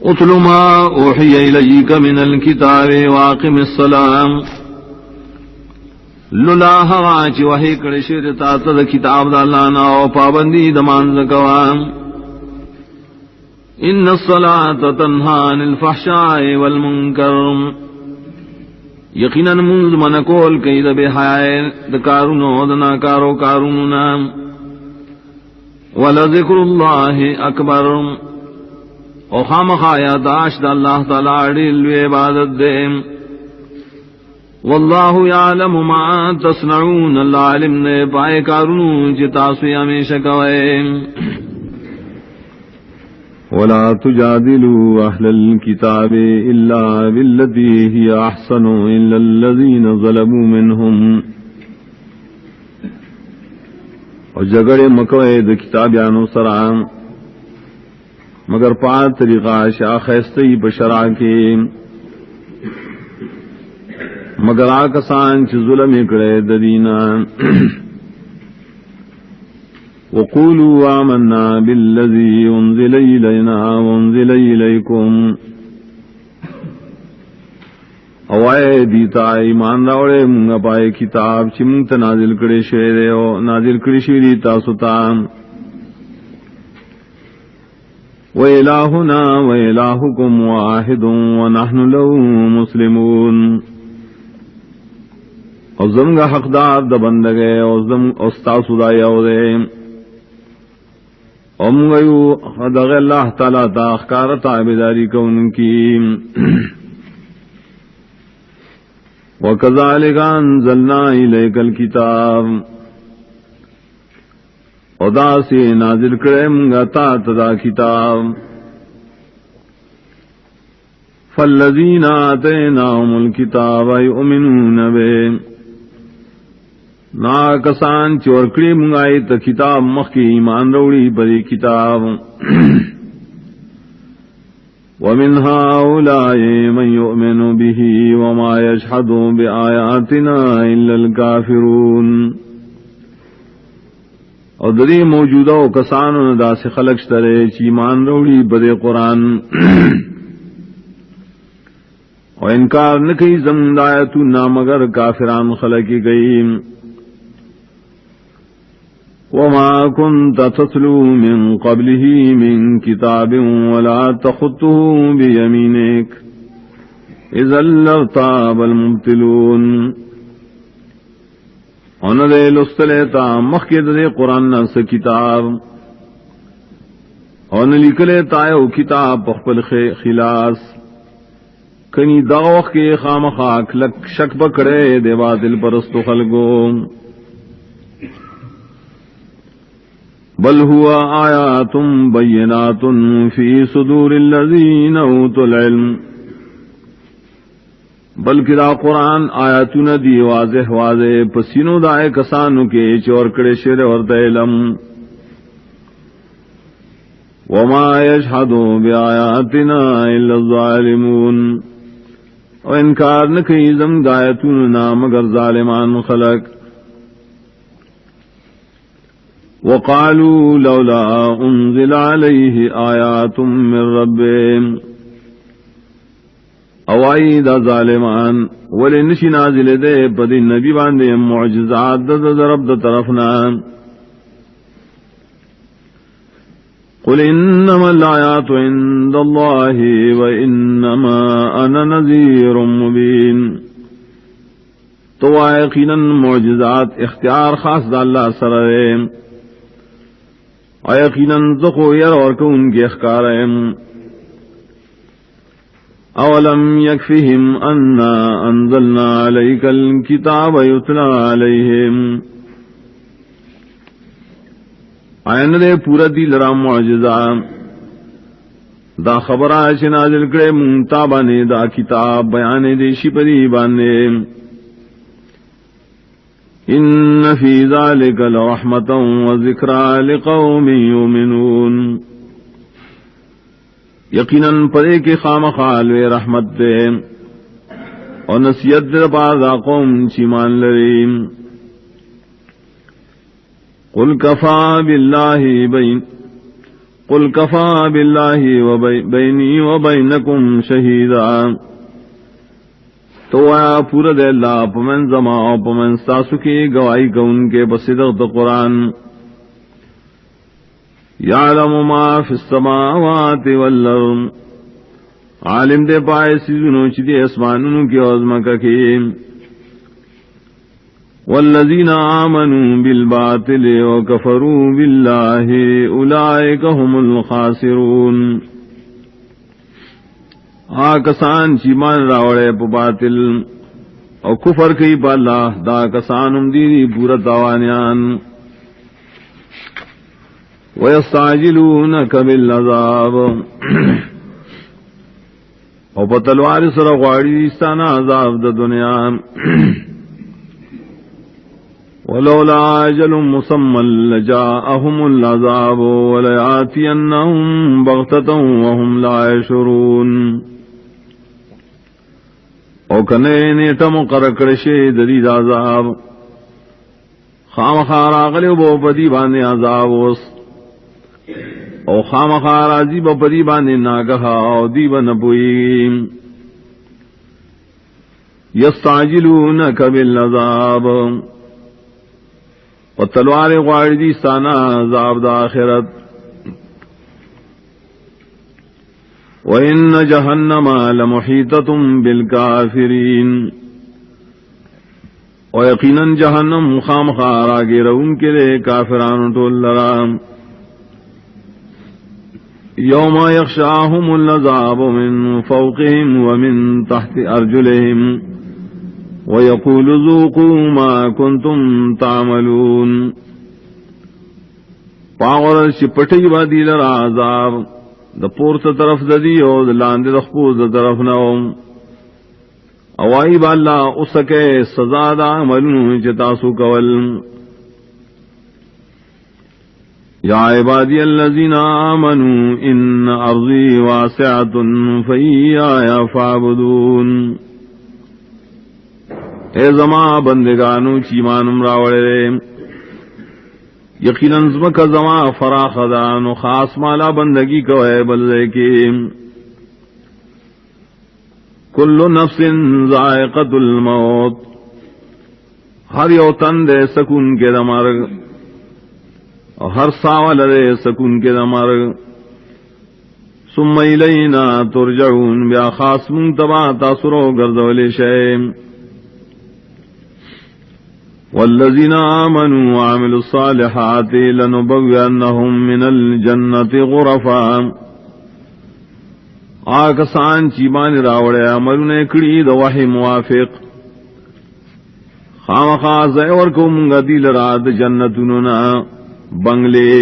اتل ما اوحی الیک من الکتاب واقم الصلاة للا ہوا چی وحی کرشیر تاتا دا کتاب دا اللہ نا و پابندی دمان زکوام ان الصلاة تنہا عن الفحشاء والمنکر یقینا منذ منکول کئی دا بے حیائے دا کارونو دا ناکارو کارونونا ولذکر اللہ اکبر او خامخا یاداش دا اللہ تعالی عدل عبادت دے واللہ یعلم ما تصنعون اللہ علم نے پائے کارونو چی تاسوی ہمیشہ کوئے ولا تجادلوا اہل الكتاب الا بالتي هي احسن الا الذين ظلموا منهم اور جگڑے مکوئے دا کتابیانو سرام مگر پانچ طریقہ شاخستی بشرا کے مگر آکسان چ ظلم کرے ددینا وقولوا آمنا بالذي انزل إلينا وانزل إليكم اوائے دیتا ایمان راوڑے منگا پائے کتاب چی منگتا نازل کرے شوئے او نازل کرے شوئے دیتا ستام وَإِلَٰهُنَا وَإِلَٰهُكُمْ وَاحِدٌ وَنَحْنُ لَهُ مُسْلِمُونَ اور زمگا حقدار دا بندگے اور زم استاسو دا یودے امگیو خدغ اللہ تعالیٰ تا اخکارت عبداری کون کی وَكَذَلِكَ أَنزَلْنَا إِلَيْكَ الْكِتَابَ ادا سے نازل کرم گتا تدا کتاب فالذین آتیناہم الکتاب یؤمنون بہ نا کسان چورکڑی منگائی تا کتاب مخی ایمان روڑی بری کتاب ومن هؤلاء من یؤمن به وما یشهد بآیاتنا الا الکافرون اور دری موجودہ و کسان دا سے خلق شترے چیمان روڑی بدے قرآن اور انکار نکی زمدایتو نامگر کافران خلقی گئی وما كنت تتلو من قبله من كتاب ولا تخطه بيمينك إذا لارتاب المبتلون ان دے لستلیتا مخید دے قرآن نفس کتاب ان لکلیتا یو کتاب پخپل خلاص کنی دغوخ کے خام خاک لک شک بکڑے دے باطل پرستو خلقو بل ہوا آیات بینات فی صدور الذین اوتوا العلم بلکہ دا قرآن آیاتون دی واضح واضح پسینو دائے کسانو کے چور کڑے شر ورد علم وما یشہدو بآیاتنا الا الظالمون و انکار نکی زم دایتون مگر ظالمان خلق وقالوا لولا انزل علیہ آیات من ربهم اوائی دا ظالمان ولی نشی نازل دے پدی نبی باندے معجزات دا رب دا طرفنا قل انما الآیات عند اللہ وانما انا نذیر مبین تو یقینا معجزات اختیار خاص دا اللہ سرے یقینا ذکو یر اور کون کے اخکاریں اولم یکفہم انا انزلنا علیک الکتاب یتلا علیہم آئین دے پورا دی لرا معجزہ دا خبرہ چھ نازل کرے منتابانے دا کتاب بیانے دے شپری بانے ان فی ذالک لرحمتا وذکرى لقوم یؤمنون یقیناً پدے کے خام خالوے رحمت دے اور نصیحت دے بعض قوم چیمان لریم قل کفا باللہ بینی و بینکم شہیدا، تو آیا پورا دے اللہ پمن زما و پمن ساسو کی گواہی کو ان کے بصدق قرآن. یعلم ما فی السماوات والارض، عالم دے پائے سیزنو چی اسمانوں کی عظمہ کی. والذین آمنوا بالباطل وکفروا باللہ اولئک هم الخاسرون، کسان چی مان راوڑے پا باطل او کفر کی پا اللہ، دا کسانم دی پورا تاوانیان. وَيَسْتَعْجِلُونَكَ بِالْعَذَابِ، او پا تلوار سر غواری استانا عذاب دا دنیا. وَلَوْلَا أَجَلٌ مُّسَمًّى لَّجَاءَهُمُ الْعَذَابُ وَلَيَأْتِيَنَّهُم بَغْتَةً وَهُمْ لَا يَشْعُرُونَ، او کنے نیٹا مقرر کرشے ددید عذاب، خامخار آغلے بو پدی بانے عذاب وس، او خامخار آزی بو پدی بانے ناگہا او دیب نبوئیم. یستعجلونک بالعذاب، و تلوار غاردی سانا عذاب دا آخرت. وَإِنَّ جَهَنَّمَ لَمُحِيطَةٌ بِالْكَافِرِينَ، و یقیناً جہنم خامخار آگے رون کے لئے کافران ٹول لرام. یوم یغشاہم العذاب من فوقہم ومن تحت ارجلہم وَيَقُولُ ذُوقُوا مَا كُنْتُمْ تَعْمَلُونَ، پاغر چپٹی با دیل را عذاب دا پورت طرف دا دی او دا لاند دا خپوز دا طرف نوم. اوائی با اللہ اسکے سزا دا عملون چتاسو کول. یا عبادی الذین آمنوا ان ارضی واسعۃ فاییا فاعبدون، اے زما بندگانو چیمانم راوڑے، یقیناً زمکا زما فراخ دانو خاص مالا بندگی کو ہے بلدے کی. کل نفس ذائقۃ الموت، ہر یو تن دے سکون کے دمرگ، اور ہر ساول دے سکون کے دمرگ. ثم الینا ترجعون، بیا خاص منتبا تاثرو گردولی شیم. والذین آمنوا وعملوا الصالحات لنبوئنهم من الجنة غرفا، آکسان چیمان راوڑے عملون کڑی دا وحی موافق، خامخاز ایور کو منگا دیل راد جنتننا بنگلے،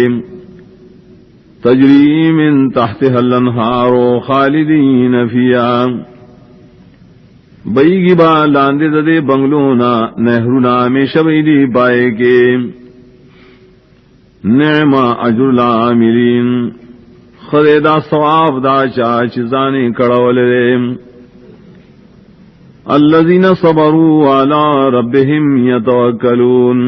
تجری من تحتها الانہار خالدین فیہا، بیگی با لاندے دے بنگلونا نہرونا میں شبیدی پائے کے. نعم اجر العاملین، خریدا ثواب دا چاچ زانے کڑولے. الذین صبروا علی ربہم یتوکلون،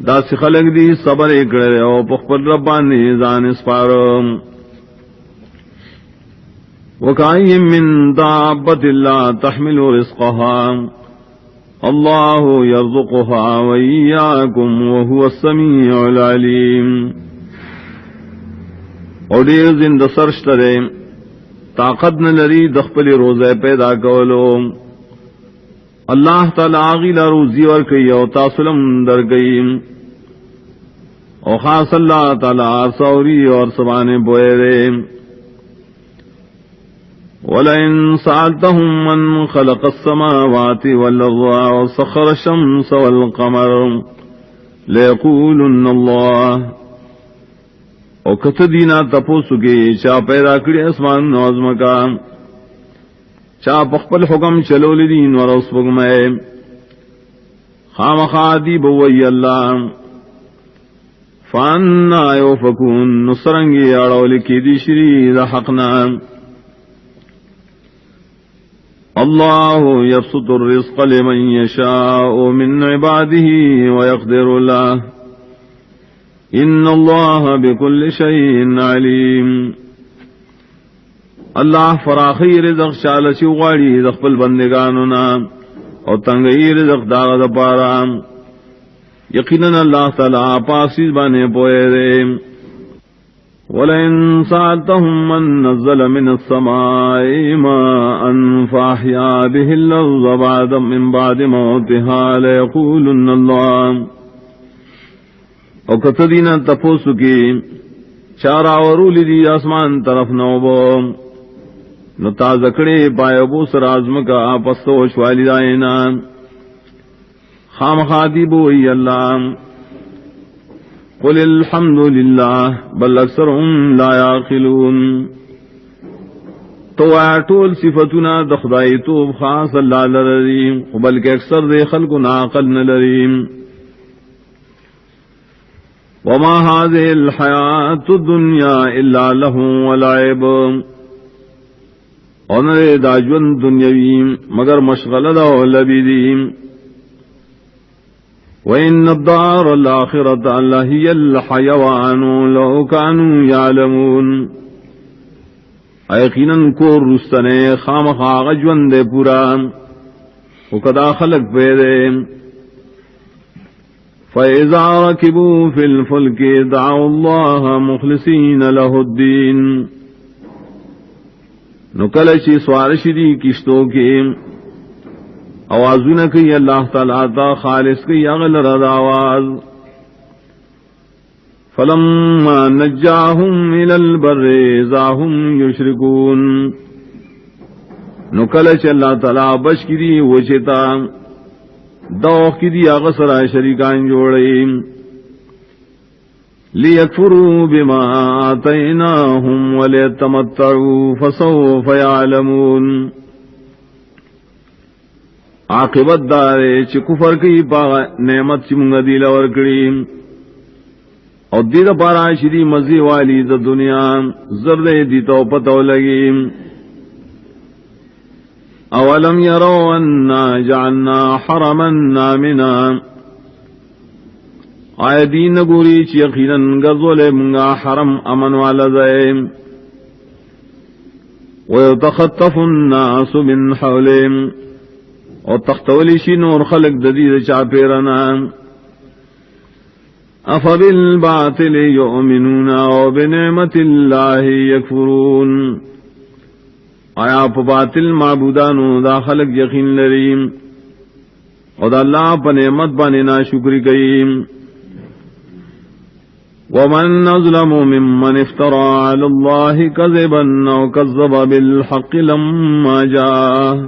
دا سی خلق دی صبر کرے او پخپل ربانی زان اسپارم. وَكَأَيٍّ مِّن دَابَّةٍ لَّا تَحْمِلُ رِزْقَهَا اللَّهُ يَرْزُقُهَا وَإِيَّاكُمْ وَهُوَ السَّمِيعُ الْعَلِيمُ. اور دیر زند سرشترے طاقت نہ لری دخپل روزے پیدا کولو، اللہ تعالی آغیلا روزی ورکی او تاسلم در گئی، او خاص اللہ تعالی سوری اور سبانے بوئے رے. وَلَئِن سَأَلْتَهُم مَّن خَلَقَ السَّمَاوَاتِ وَالْأَرْضَ وَسَخَّرَ الشَّمْسَ وَالْقَمَرَ لَيَقُولُنَّ اللَّهُ، او کت دینا تپوسو کی چا پیدا کری اسمان نوزم کا، چا پخپل حکم چلو لدین ورس پگمائے، خام خادی بوئی اللہ. فَأَنَّا يُؤْفَكُونَ، نصرنگی اڑولی کی دی شری دا حقنا. اللہ یبسط الرزق لمن یشاء من عباده ویقدر له ان اللہ بكل شيء علیم. اللہ فراخی رزق چالسی غاڑی رخبل بندگانو نا اور تنگئی رزق داغ دپارا. یقیناً اللہ تعالی پاسیز بانے پوئے دے. وَلَئِن سَأَلْتَهُم مَّن نَّزَّلَ مِنَ السَّمَاءِ مَاءً فَأَحْيَا بِهِ الْأَرْضَ مِن بَعْدِ مَوْتِهَا لَيَقُولُنَّ اللَّهُ. او کتدینا تپوسو کی چارا ورولی دی آسمان طرف نوبو نو تازکڑے پائے بو سر آزم کا آپستو شوالی دائینا خام خادی بوئی اللہ. قل الحمد للہ بل اکثرهم لا یعقلون. تو آٹول صفتنا دخدائی توب خاص اللہ لریم بلکہ اکثر دے خلق ناقل نلریم. وما هذه الحیات الدنیا الا لہو ولعب. اور نہ داجون دنیاوی مگر مشغلہ دا لبیدیم. وَإِنَّ الدَّارَ الْآخِرَةَ لَهِيَ الْحَيَوَانُ لَوْ كَانُوا يَعْلَمُونَ. یقیناً کو رستنے خامخا غجون دے پورا وکدا خلق پیدے. فَإِذَا رَكِبُوا فِي الْفُلْكِ دَعَوُا اللَّهَ مُخْلِصِينَ لَهُ الدِّينَ. نکلشی سوارشی دی کشتوں کی آوازوں کی اللہ تعالیٰ تا خالص کی اغل رد آواز. فلما نجاہم الى البر اذا هم یشرکون. نکلش اللہ تعالیٰ بچ کی دی وچتا دوخ کی دی اغسرہ شریکان جوڑی. لِيَكْفُرُوا بِمَا آتَيْنَاهُمْ وَلِيَتَمَتَّعُوا فَسَوْفَ يَعْلَمُونَ. عاقبت دارے چھ کفر کی پا نعمت چھ منگا دیل ورکڑی اور دید پارا شدی مزی والی دا دنیا زرد دی تو پتو لگی. اولم یرو انا جعلنا حرما آمنا. آیا دین گوری چی یقیناً گزول منگا حرم امن والا دائم. وَيَتَخَطَّفُ النَّاسُ مِنْ حَوْلِهِمْ. اور تختولی شی نور خلق ددید چاپیرنا. أَفَبِالْبَاطِلِ يُؤْمِنُونَ وَبِنِعْمَةِ اللَّهِ يَكْفُرُونَ. آیا پا باطل معبودانو دا خلق یقین لریم اور دا اللہ پا نعمت بانے نا شکری کئیم. ومن أظلم ممن افترى على الله كذبا أو كذب بالحق لما جاءه.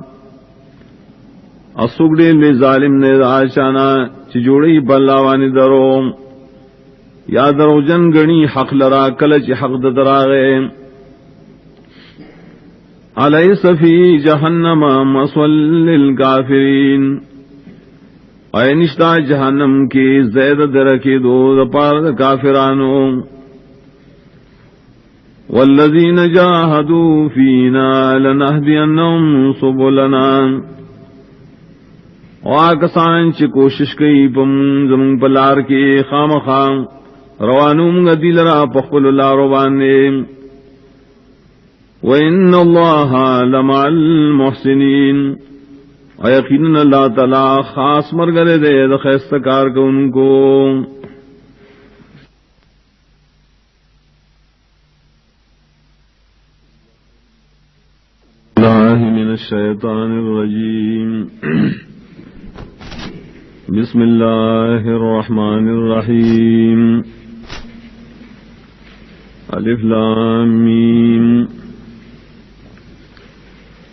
اسوگڑے لے ظالم نے آشانا چجوڑی بلاوانی درو یا درو جن گنی حق لرا کلچ حق دراغے. الیس فی جہنم مثوى للکافرین. اے نشتا جہنم کی زید درکی دو دپار کافرانو. والذین جاہدوا فینا لنہدینہم سبلنا. واکسان چی کوشش کئی پم زمون پلار کی خام خام روانوم گدی لرا پخپل لارو باندے. وَإِنَّ اللَّهَ لَمَعَ الْمُحْسِنِينَ. یقیناً اللہ تعالی خاص مرگرے دے دخیست کار کو ان کو. اللہ من الشیطان الرجیم. بسم اللہ الرحمن الرحیم. الف لام میم.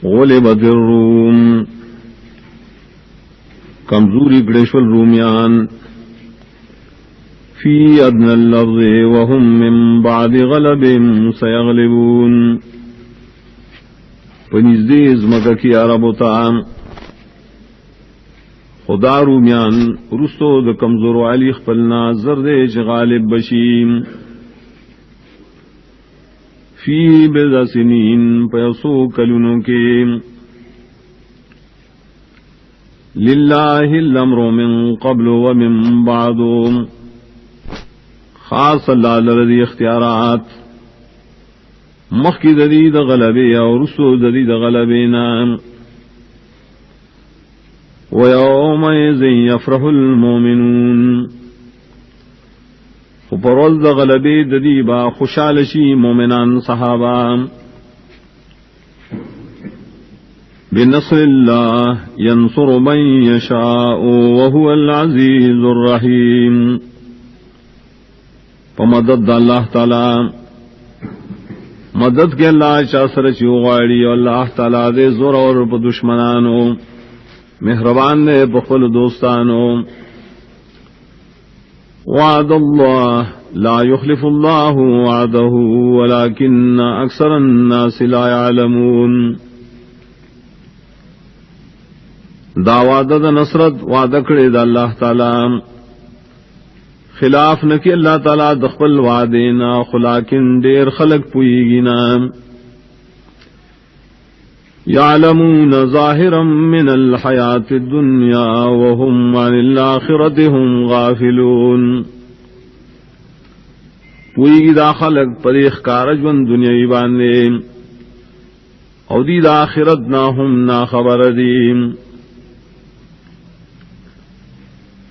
غلبت الروم. کمزوری گڑیشول رومیان. فی ادنى الارض وهم من بعد غلبهم سيغلبون. پنیزدیز مکہ کی عربوتا خدا رومیان رستو د کمزور علی خپلنا زردیش غالب بشیم. فی بضع سنین پیسو کلونوں کے. للہ الامر من قبل ومن بعد. خاص اللہ لرضی اختیارات مخی ددید غلبی اور رسو ددید غلبینا وَيَوْمَئِذٍ يَفْرَحُ الْمُؤْمِنُونَ فپروز غلبی ددیبا خوشالشی مومنان صحابہ بنصر اللہ ينصر من يشاء وهو العزیز الرحیم فمدد اللہ تعالی مدد کے اللہ چاسر چیوغاڑی اللہ تعالی دے زور اور پا دشمنانو مہربان نے بخل دوستانو وعد اللہ لا يخلف اللہ وعده ولكن اکثر الناس لا يعلمون دا وعدد نصرت وعدکڑی دا اللہ تعالی خلاف نکی اللہ تعالی دخل وعدینا خلاکن دیر خلق پوئیگینا یعلمون ظاہرا من الحیات الدنیا وهم عن الاخرت هم غافلون پوئیگی دا خلق پر اخکارج من دنیای باندے او دی دا آخرت نا هم نا خبر دیم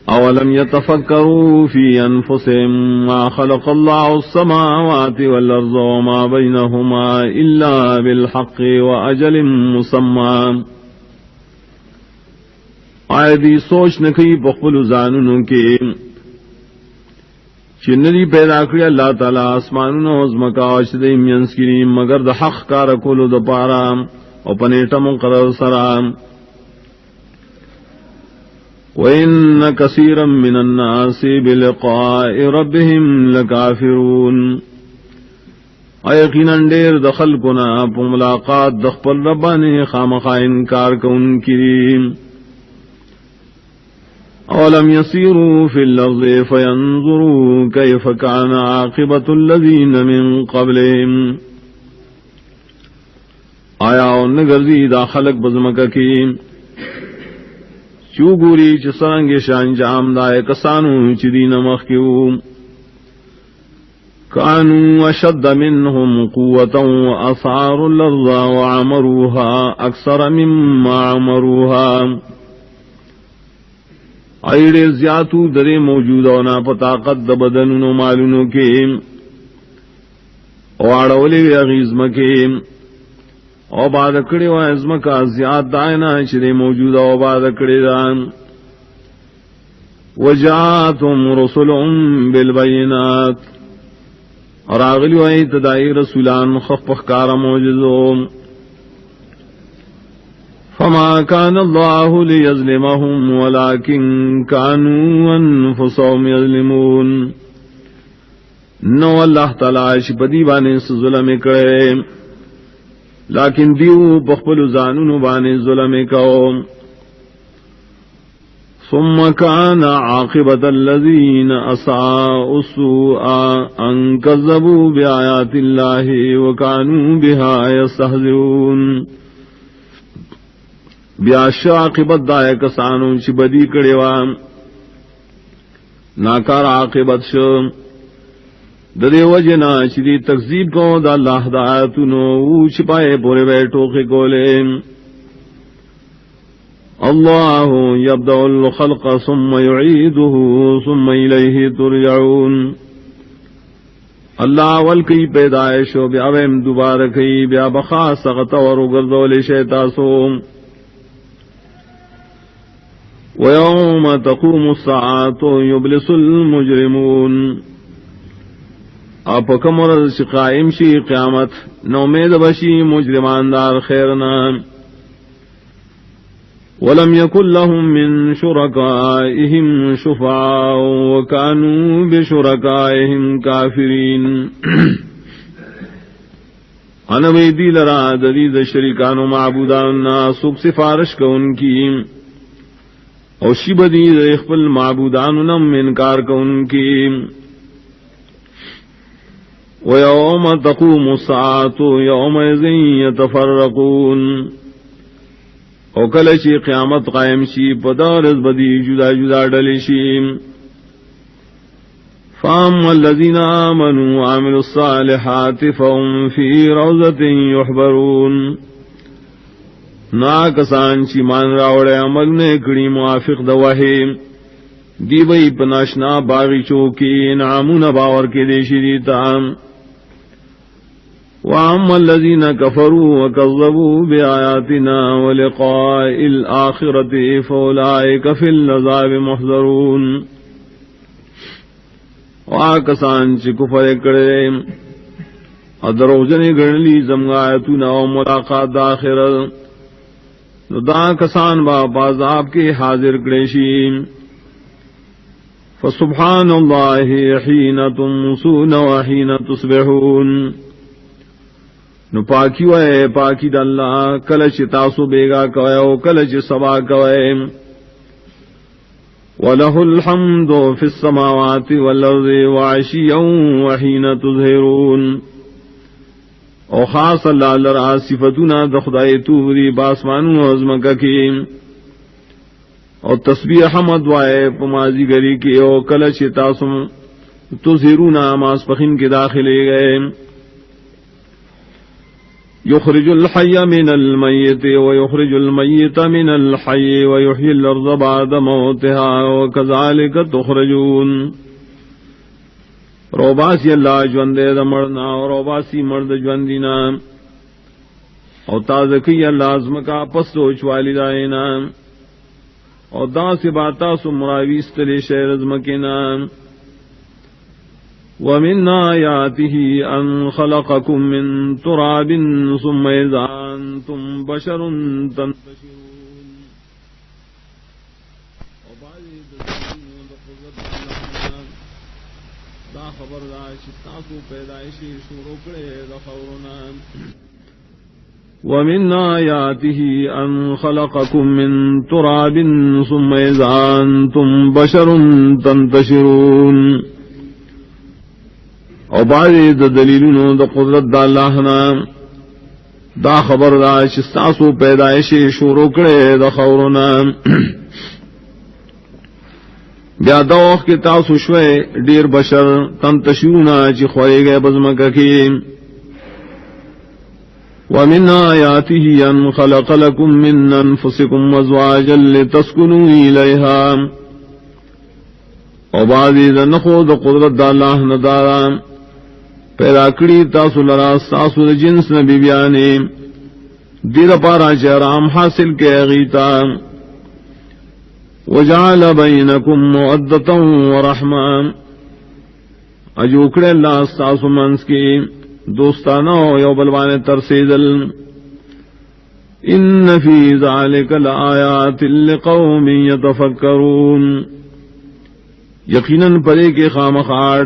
اولم يتفكروا في انفسهم ما خلق الله السماوات والارض وما بينهما الا بالحق واجل مسمى آیدی سوچ نکی بخبل زانونوں کے چنری پیدا کری اللہ تعالی آسمانونو ازمکا وشدی مینسکری مگر دا حق کارکولو دا پارا او پنیٹا مقرر سرام وَإِنَّ كَثِيرًا مِّنَ النَّاسِ بِلِقَاءِ رَبِّهِمْ لَكَافِرُونَ یقیناً ڈیر دخل کنا پا ملاقات دخپل ربانی خامخا انکار کن کریم اولم يسيروا في الارض فينظروا كيف كان عاقبة الذين من قبلهم آیا نگردی دا خلق بزمکا کی چو گوری چ سرنگ شان جام دائے کسانو چدی نمخ کیو کانوا اشد منهم قوة واثاروا الارض وعمروها اکثر مما عمروها ایڑے زیاتو درے موجودونا پتاقت دبدنو مالونو کے واڑولی اغیزم کے او بعد کڑی و ازم کا زیاد دائنا چرے موجودہ او بعد کڑی دان وجاتم رسلهم بالبینات اور آغلی و اتدائی رسولان خفق کار موجزوں فما كان الله ليظلمهم ولكن كانوا انفسهم يظلمون نو اللہ تعالی شپدی بانے ظلم کرے لیکن دیو بخبل زانون بانے ظلم کو ثم كان عاقبة الذين اساءوا السوء ان كذبوا بآيات الله وكانوا بها يستهزئون بیاشا عاقبت دائے کسانوں چی بدی کڑیوا ناکار عاقبت شو ددے وجنا چی دی تکذیب کو دا اللہ دا آیتونو او چھپائے پورے بیٹھو کے کولے اللہ یبدع الخلق ثم یعیدہ ثم الیہ ترجعون اللہ اول کی پیدائش و بیا ویم دوبارہ کی بیا بخاص غطور گردول شیطاسو وَيَوْمَ تَقُومُ السَّاعَةُ يُبْلِسُ الْمُجْرِمُونَ آپ کمر قائم شی قیامت نومید بشی مجرمان دار خیرنا وَلَمْ يَكُنْ لَهُم مِّن شُرَكَائِهِمْ شُفَعَاءُ وَكَانُوا بِشُرَكَائِهِمْ كَافِرِينَ انوی دی لرا ددید شریکان و معبودان سوک سفارش کا ان کی او شبدی اخبل معبودان نم انکار کا ان کی وَيَوْمَ تَقُومُ السَّاعَةُ يَوْمَئِذٍ يَتَفَرَّقُونَ او کلچی قیامت قائم شی پدارز بدی جدا جدا ڈلی شی فأما الذين آمنوا وعملوا الصالحات فهم في روضة يحبرون ناکسان چی مان راوڑے عمل نے کڑی موافق دوہی دی بئی پناشنا باغی چوکی انعامون باور کے دیشی دیتا وَأَمَّا الَّذِينَ كَفَرُوا وَكَذَّبُوا بِآيَاتِنَا وَلِقَاءِ الْآخِرَةِ فَأُولَئِكَ فِي الْعَذَابِ مُحْضَرُونَ وَآکسان چی کفر کرے ادروجن گرنلی زمغایتنا و ملاقات داخرت دا کسان با عذاب کے حاضر کریشی فسبحان اللہ حین تمسون وحین تصبحون نو پاکی وے پاکی دا اللہ کلچ تاسو بیگا کوئے و کلچ سبا کوئے وَلَهُ الْحَمْدُ فِي السَّمَاوَاتِ وَالْأَرْضِ وَعَشِيًّا وَحِينَ تُظْهِرُونَ او خاص اللہ لرا صفتنا دخدائی توری باسمانون عظمکہ کی او تسبیح حمد وائے پمازی گری کی او کلچ تاسم تظہرون آماس پخین کے داخلے گئے یخرج الحی من المیت ویخرج المیت من الحی ویحیی الارض بعد موتها وکذالک تخرجون روباسی اللہ جوندے دا مردنا اور روباسی مرد جوندینا اور تازکی اللہ عظمکا پس سوچ والدائنا اور دا سے باتا سمراویستر شہر عظمکنا ومن آیاته ان خلقکم من تراب ثم اذا انتم بشر تنتشرون خبر داشتاکو پیدائشی شروع کرے دخورنا ومن آیاته ان خلقکم من تراب ثم اذا انتم بشر تنتشرون او بعضی دا دلیلونو دا قدرت دا اللہنا دا خبر داشتاکو پیدائشی شروع کرے دخورنا بیا دا وقت کے تاسو شوئے دیر بشر تنتشرونا چی خواہے گئے بزمکہ کی ومن آیاته ان خلق لکم من انفسکم ازواجا لتسکنوا الیہا او بعضی دا نخو دا قدرت دا اللہ ندارا پیدا کری تاسو لرا ساسو دا جنس نبی بیانے دیر پارا چرام حاصل کے غیتا وجعل بینکم مودتا ورحمہ اجوکڑے اللہ استاسو منس کی دوستانہ یو بلوانے ترسیدل ان فی ذالک لآیات لقوم یتفکرون یقیناً پرے کے خامخار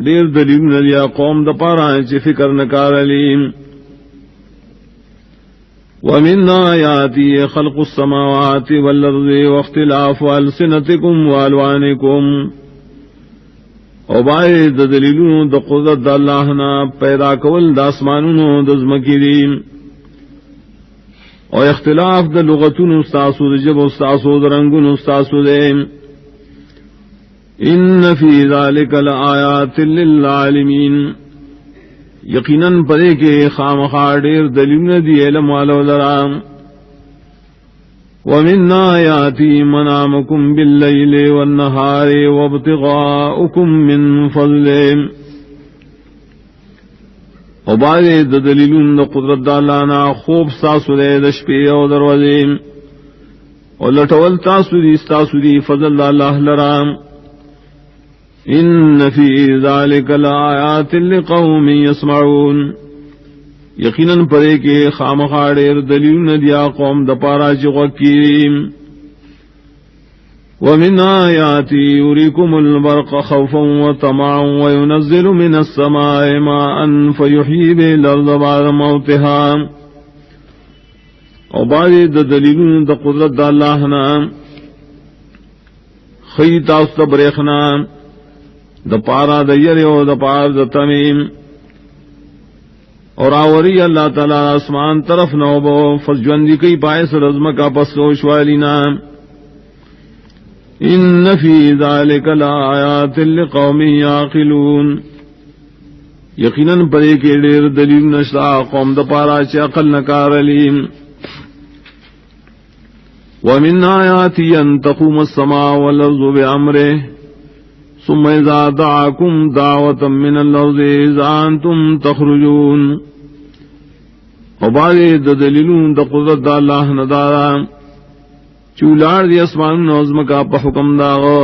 دیر دلیل ندیا قوم دپارا چی فکر نکار علیم ومن آیاتی خلق السماوات والارض واختلاف ألسنتكم والوانکم او باید دلیلون دا قدرت دا اللہ نا پیدا کول دا اسمانون دا زمکی دی او اختلاف دا لغتون استاسو دا جب استاسو دا رنگون استاسو دے ان فی ذالک لآیات للعالمین یقیناً پدے کے خامخار دیر دلیل دی علم والو لرام ومن آیاتی منامکم باللیل والنہار وابتغاؤکم من فضل او بارے دلیلون دا قدرت دالانا خوب ساسو دے دشپی او دروازے او لٹول تاسو دی ستاسو دی فضل اللہ لرام ان فی ذالک لآیات لقوم یسمعون یقیناً پرے کے خامخاڑیر دلیل ندیا قوم دپارا چغکیم ومن آیاتی یریکم البرق خوفا وطمعا وینزل من السماء ماء فیحیی به الارض بعد موتها او بعد دلیل دا قدرت دا اللہ نا خیط است بریخنا دا پارا دا یری و دا پار دا تمیم اور آوری اللہ تعالی آسمان طرف نوبو فجوندی کئی پائس رزم کا پسوش والینا ان فی ذلک لآیات لقوم یعقلون یقیناً پدے کے ڈیر دلیل نشتا قوم دپارا چ عقل نکار علیم ومن آیاتی ان تقوم السماء والارض بامرہ ثم اذا دعاکم دعوة من الارض اذا انتم تخرجون وبعد دلیلون دا قدرت دا اللہ ندارا چولار دی اسمان نظم کا پا حکم داغا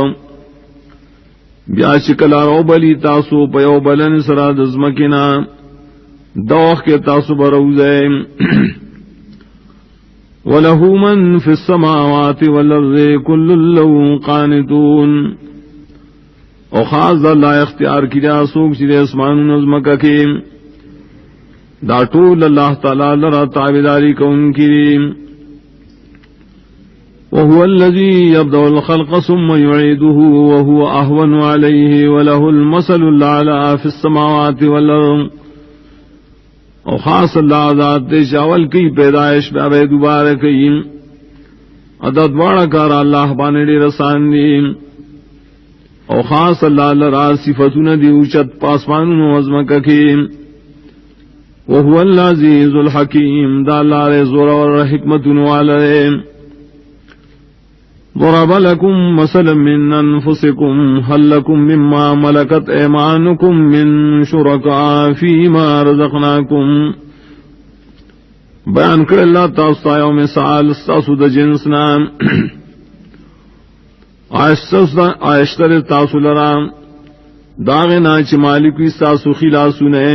بیا شکلا رو بلی تاسو پیو بلن سرا دزمکنا دوخ کے تاسو بروزے وَلَهُ مَن فِي السَّمَاوَاتِ وَالْأَرْضِ كُلٌّ لَّهُ قَانِتُونَ او خاص اللہ اختیار کیا سوک چیز اسمان نظم کا کی دا طول اللہ تعالی لرا تابداری کون کریم وهو الذي يبدأ الخلق ثم يعيده وهو أهون عليه وله المثل الأعلى في السماوات والأرض او خاص اللہ ذات شاول کی پیدائش بے دوبارہ کی عدد واڑا کار اللہ بانے رسان دی او خاص اللہ لرا صفتون دی اوچت پاسمان نظم کی وهو العزیز الحکیم دا اللہ زور اور حکمت والے ضرب لكم مثلا من أنفسكم هل لكم مما ملكت أيمانكم من شركاء فيما رزقناكم بیان کر اللہ تاسو یوم مثال تاسو د جنسنا آیشتر تاسو لرا داغنا چ مالکی تاسو خلاصونه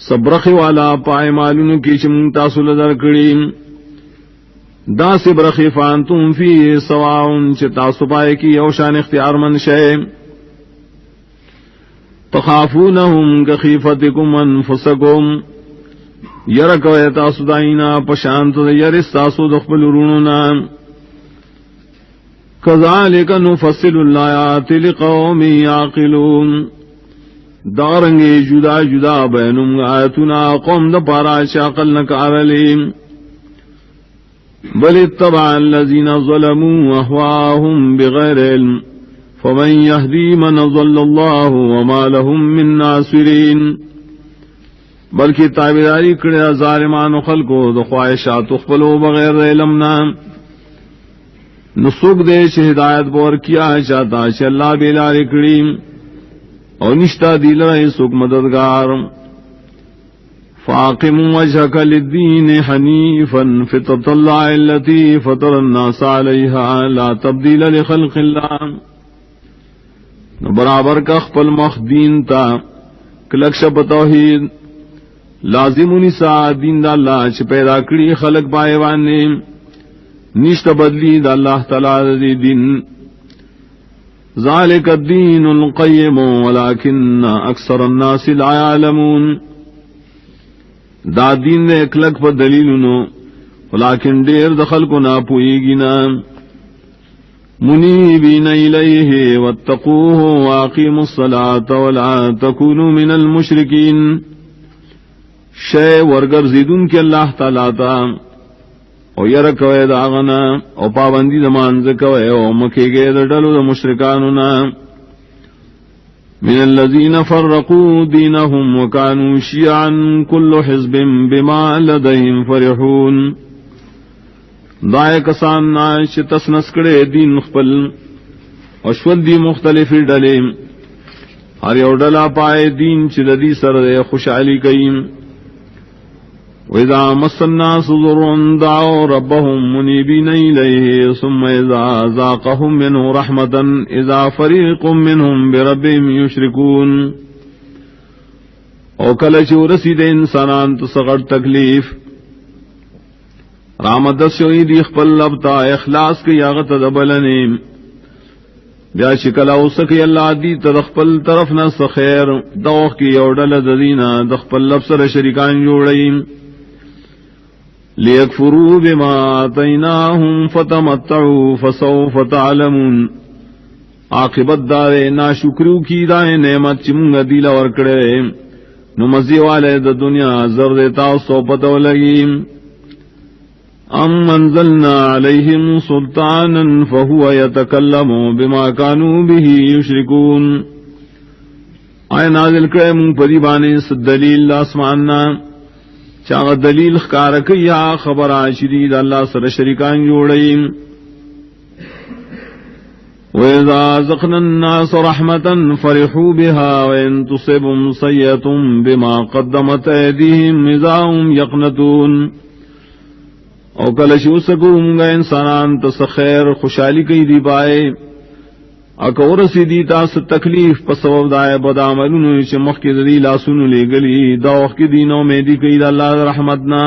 صبرخ والا پائے مالونو کی چم تاسو لدر کڑیم دا سے برخیفان تم فی سواؤن چ تاسو پائے کی اوشان اختیار من شے تخافونہم کخیفتکم انفسکم یرکو تاسو دائینا پشانت یرس تاسو دخبل رونونا کذالک نفصل الآیات لقوم یعقلون دارنگی جدا جدا بینم آیتنا قوم دا پارا شاقل نکار لیم بل اتبع الذين ظلموا اهواهم بغير علم فمن يهدي من ضل الله وما لهم من ناصرين بلکہ تابعداری کرے ظالمان خلقو دو خواہشات خپلو بغیر علم نہ نسوک دے چ ہدایت بور کیا چاہتا چ اللہ بیلاری کریم اور نشتا دیل رہے سوک مددگار فاقم وجهك للدين حنيفا فطرة الله التي فطر الناس عليها لا تبديل لخلق الله برابر کا خپل مخ دین تا کلکش بتوحید لازم نسا دین دا اللہ چ پیدا کری خلق بایوان نے نشت بدلی دا اللہ تعالی دی دین ذالک الدین القیم ولكن اکثر الناس لا يعلمون دا دین دے اکلک پر دلیلنو ولیکن دیر دخل کو نا پوئی گنا منیبین الیہ واتقوہ واقیموا الصلاة ولا تکونوا من المشرکین شے ورگر زیدن کے اللہ تعالیٰ تا او یرکوے داغنا او پابندی دمان زکوے او مکے گے دلو دا مشرکانونا من الذين فرقوا دينهم وكانوا شيعا كل حزب بما لديهم فرحون دائے کسان ناش تسنس کڑے دین خپل اشول دی مختلف ڈلے ہر یو ڈلا پائے دین چدی سر خوشحالی کئیم وَإِذَا مَسَّ النَّاسُ ضُرٌّ دَعَوْا رَبَّهُمْ مُنِيبِينَ إِلَيْهِ ثُمَّ إِذَا ذَاقَهُم مِّنْهُ رَحْمَةً إِذَا فَرِيقٌ مِّنْهُم بِرَبِّهِمْ يُشْرِكُونَ او کل چورسی دے انسانان تو سغر تکلیف رامدت شوئی دی خپل لبتا اخلاص کی یاغت دبلنے بیا شکل اوسکی اللہ دی تدخپل طرف نس خیر دوخ کی یوڈل ددینا دخپل لبسر شرکان جوڑیم لیکفروا بما آتیناہم فتمتعوا فسوف تعلمون عاقبت دارے ناشکریو کی دائیں نعمت چمونگا دیلا ورکڑے نو مزی والے دا دنیا زردتا سو پتو لگیم ام انزلنا علیہم سلطانا فہو یتکلم بما کانوا به یشرکون آئے نازل کرے من پری بانے دلیل آسماننا چاہ دلیل خکارکی یا خبر آشرید اللہ سر شرکان جوڑیم وَإِذَا أَذَقْنَا النَّاسَ رَحْمَةً فَرِحُوا بِهَا وَإِن تُصِبْهُمْ سَيِّئَةٌ بِمَا قَدَّمَتْ أَيْدِيهِمْ إِذَا هُمْ يَقْنَطُونَ او کلشو سکوں گا انسانان تس خیر خوشحالی کی دی پائے اکور سی دی تاس تکلیف پسوب دائے بدعملون چمخ کی دی لاسون لے گلی دوخ کی دینوں میں دی کئی دا اللہ رحمتنا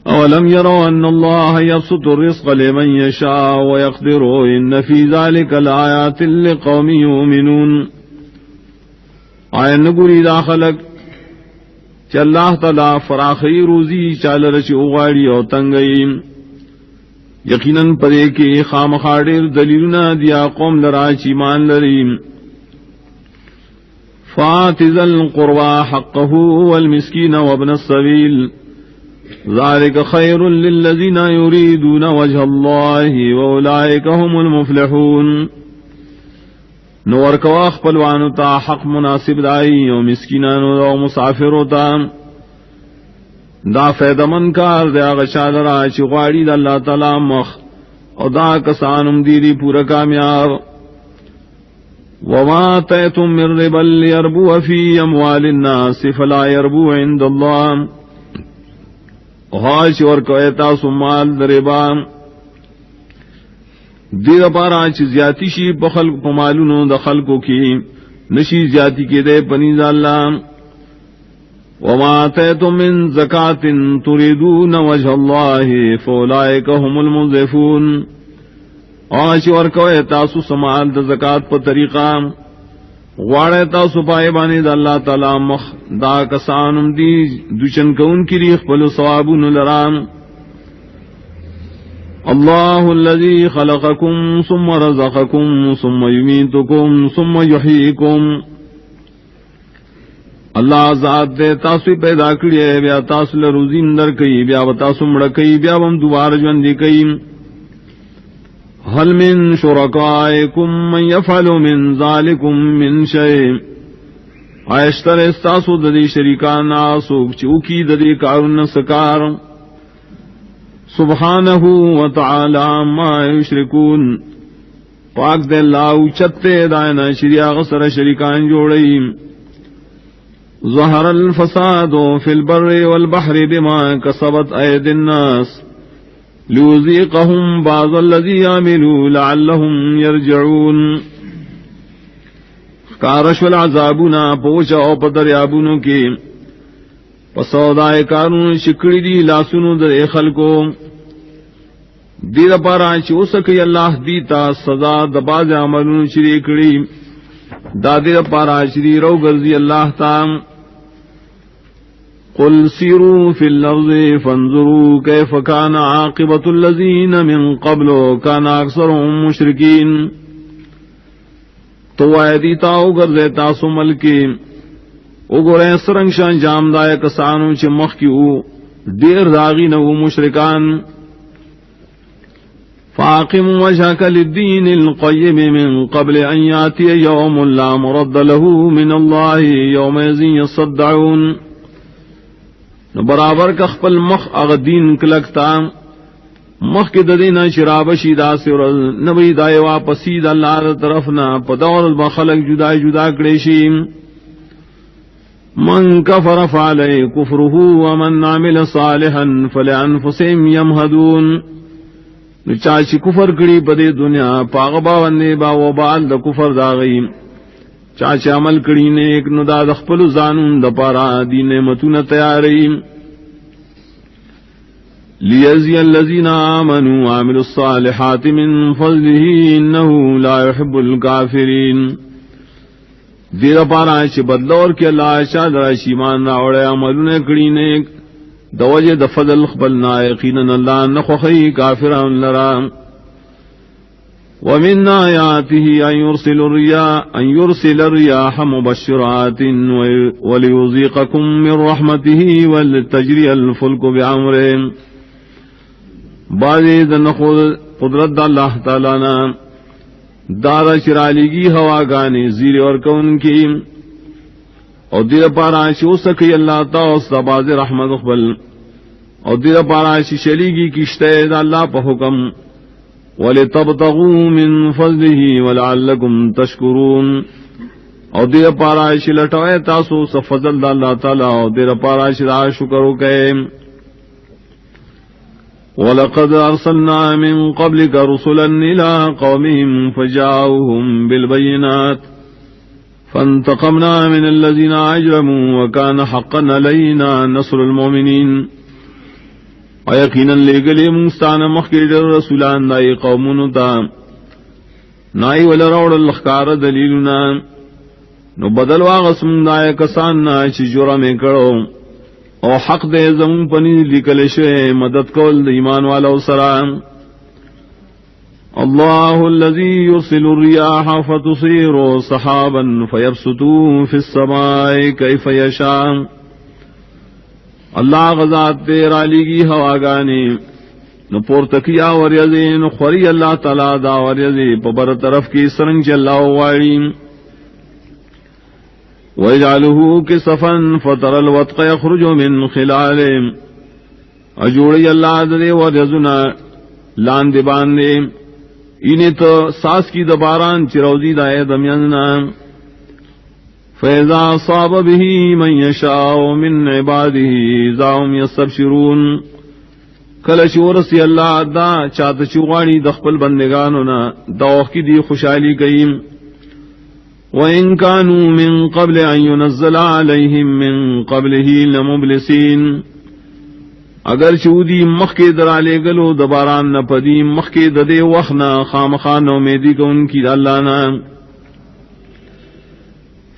اولم يروا ان الله يبسط الرزق لمن يشاء ويقدر ان في ذلك لآيات لقوم يؤمنون آئے نگوری دا خلق چ اللہ تعالی فراخی روزی چال رچ اغاڑی او تنگئی یقیناً پدے کے خامخاڑر دلیلنا دیا قوم لرا چیمان لریم فآت ذا القربى حقه والمسكين وابن السبيل ذلك خير للذين يريدون وجه الله وأولئك هم المفلحون نور کواخ پلوانو تا حق مناسب دائی و مسکینانو دا مسافرو تا دا فیدمن کار دا غشال را چی غاڑی دا اللہ تعالی مخ او دا کسانم دیری پورا کامیاب وما تیتم من ربا لیربو فی اموال الناس فلا یربو عند اللہ غاش ورکویتا سمال دربام دیر پارا چی زیادی شی بخلق پمالونو دا خلقو کی نشی زیادی کے دے پنیز اللہ وما آتیتم من زکاة تریدون وجہ اللہ فولائک هم المضعفون آشی ورکوئے تاسو سمال دا زکاة پا طریقہ غواڑے تاسو پائے بانے دا اللہ تعالی مخ دا کسانم دی دوچن کون کی ریخ پلو ثوابون لرام اللہ الذی خلقکم ثم رزقکم ثم یمیتکم ثم یحییکم اللہ ذات دے تاسو پیدا کریے بیا تاسو لروزی اندر کئی بیا تاسو مڑ کئی بیا ہم دوبارہ جوندی کئی هل من شرکائکم من یفعل من ذالکم من شیء عیشتر استاسو ددی شریکان آسوک چوکی ددی کارن سکار سبحانہ وتعالی ما یشرکون پاک دے اللہ اچتے دائنا شریع غصر شریکان جوڑی ظہر الفساد فی البر والبحر بما کسبت اید الناس لیوزیقہم بعض الذی عملوا لعلہم یرجعون کارش والعذابنا پوچا او پدریابونو کی پسودائے کارون شکڑی دی لاسونو در خلقو دید پارا چو سکی اللہ دیتا سزا دباز عملون شریکڑی دا دید پارا شری رو گرزی اللہ تام قل سیروا فی الارض فانظروا کیف کان عاقبت الذین من قبل کان اکثرهم مشرکین تو آئے دیتاو گرزے تاسو ملکی اگرے سرنگ شان جام دائے کسانو چھ مخ کی او دیر داغی نو مشرکان فاقم وجهك للدين القيم من قبل ان ياتي يوم لا مرد له من الله يومئذ يصدعون برابر کا خپل مخ اغدین کلکتا مخ کے ددینا شراب شیدا سے اور نبی دائے واپسی د اللہ طرفنا پدور بخلق جدا جدا کڑیشی من کفر فعلی کفره ومن عمل صالحا فلانفسهم يمهدون چاچی کفر کڑی پدے دنیا پاغبا وندے با وبال دا کفر داغیم چاچی عمل کڑی نیک نو دا دخپل زانون دا پارا دی نعمتون تیاریم لیزی الذین آمنوا وعملوا الصالحات من فضله انہو لا يحب الكافرین دیر پارا چی بدلور کے اللہ شاد راشیمان راوڑے عملون کڑی نیک دوجہ دفضل خبلنا یقینا اللہ نخوخی کافران لرا ومن آياته أن يرسل الرياح مبشرات وليذيقكم من رحمته ولتجري الفلك بأمره. بعض قدرت اللہ تعالیٰ نا دارا چرالیگی ہوا گانے زیر اور کون کی اور دیر پاراشی ہو سکی اللہ تعالیٰ سباز رحمت اقبل اور دیر پاراشی شلیگی کشتے دا اللہ پا حکم وَلِتَبْتَغُوا مِن فَضْلِهِ وَلَعَلَّكُمْ تَشْكُرُونَ اور دیر پاراشی لٹوئے تاسو سفضل دا اللہ تعالیٰ اور دیر پاراشی دا شکرو کئے. وَلَقَدْ أَرْسَلْنَا مِن قَبْلِكَ رُسُلًا إِلَىٰ قَوْمِهِمْ فَجَاءُوهُم بِالْبَيِّنَاتِ فَانْتَقَمْنَا مِنَ الَّذِينَ أَجْرَمُوا وَكَانَ حَقًّا عَلَيْنَا نَصْرُ الْمُؤْمِنِينَ. یقیناً لے گلے منستان مخیر رسولان دائی قومونو تا نائی ولروڑ الخکار دلیلنا نو بدل واغسم دائی کسان نائی جرم کرو او حق دے زمون پنی لکلشے مدد کول ایمان والا سرام. اللہ الذی یرسل الریاح فتصیر صحابا فیبسطو فی السماء کیف یشاء. اللہ غزات تیرا لیگی ہوا گانے نو پورتکیا وریزی نو خوری اللہ تعالیٰ دا وریزی پبر طرف کی سرنگ چلا واری. وَيَجْعَلُهُ كِسَفًا فَتَرَى الْوَدْقَ يَخْرُجُ مِنْ خِلَالِهِ. اجوڑی اللہ دے وریزنا لاندے باندے انہیں تو ساس کی دباران چروزی دائے دمیاننا. فَإِذَا أَصَابَ بِهِ مَن يَشَاءُ مِنْ عِبَادِهِ إِذَا هُمْ يَسْتَبْشِرُونَ. کل شورسی اللہ دا چاہت چوغانی دخپل بندگانونا دوخ کی دی خوشحالی کئیم. وَإِن كَانُوا مِن قَبْلِ أَن يُنَزَّلَ عَلَيْهِم مِّن قَبْلِهِ لَمُبْلِسِينَ. اگر چودی مخ کے درالے گلو دباران نہ پدی مخ کے ددے وخنا خامخان امیدی کو ان کی اللہ نا.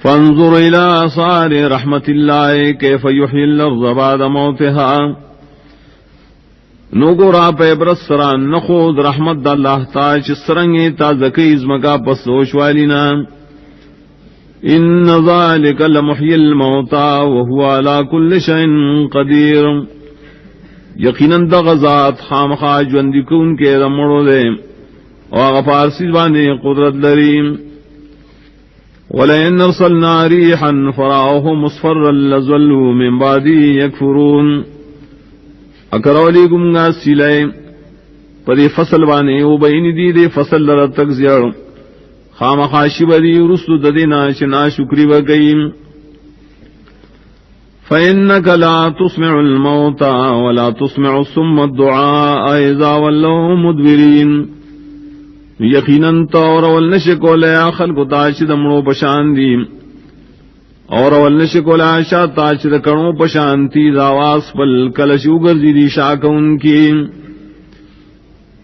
فانظر الى آثار رحمت اللہ کیف یحیی الارض بعد موتها. نوگو را پہ برسران نخود رحمت دا اللہ تاچ سرنگی تا زکی ازمکا پسوش والینا. ان ذالک لمحیی الموتا وهو على كل شيء قدیر. یقیناً دا غزات خامخا جوندی کون کے رمڑو دے اور غفار سیزبانے قدرت لریم. وَلَئِنْ أَرْسَلْنَا رِيحًا فَرَأَوْهُ مُصْفَرًّا لَظَلُّوا مِنْ بَعْدِهِ يَكْفُرُونَ. اکرولی گمگا سیلائے پدی فصل بانے او بین دی دے فصل لر تک زیڑ خامخاشی بدی رسل ددینا چنا شکری وگئیم. فَإِنَّكَ لَا تُسْمِعُ الْمَوْتَى وَلَا تُسْمِعُ الصُّمَّ الدُّعَاءَ إِذَا وَلَّوْا مُدْبِرِينَ. یقیناً تو اور ولنشکو لیا خلق تاچ دمڑو پشان دی اور ولنشکو لیا شا تاچ دکڑو پشان تی داواز پل کلشو گرزی دی شاک ان کی.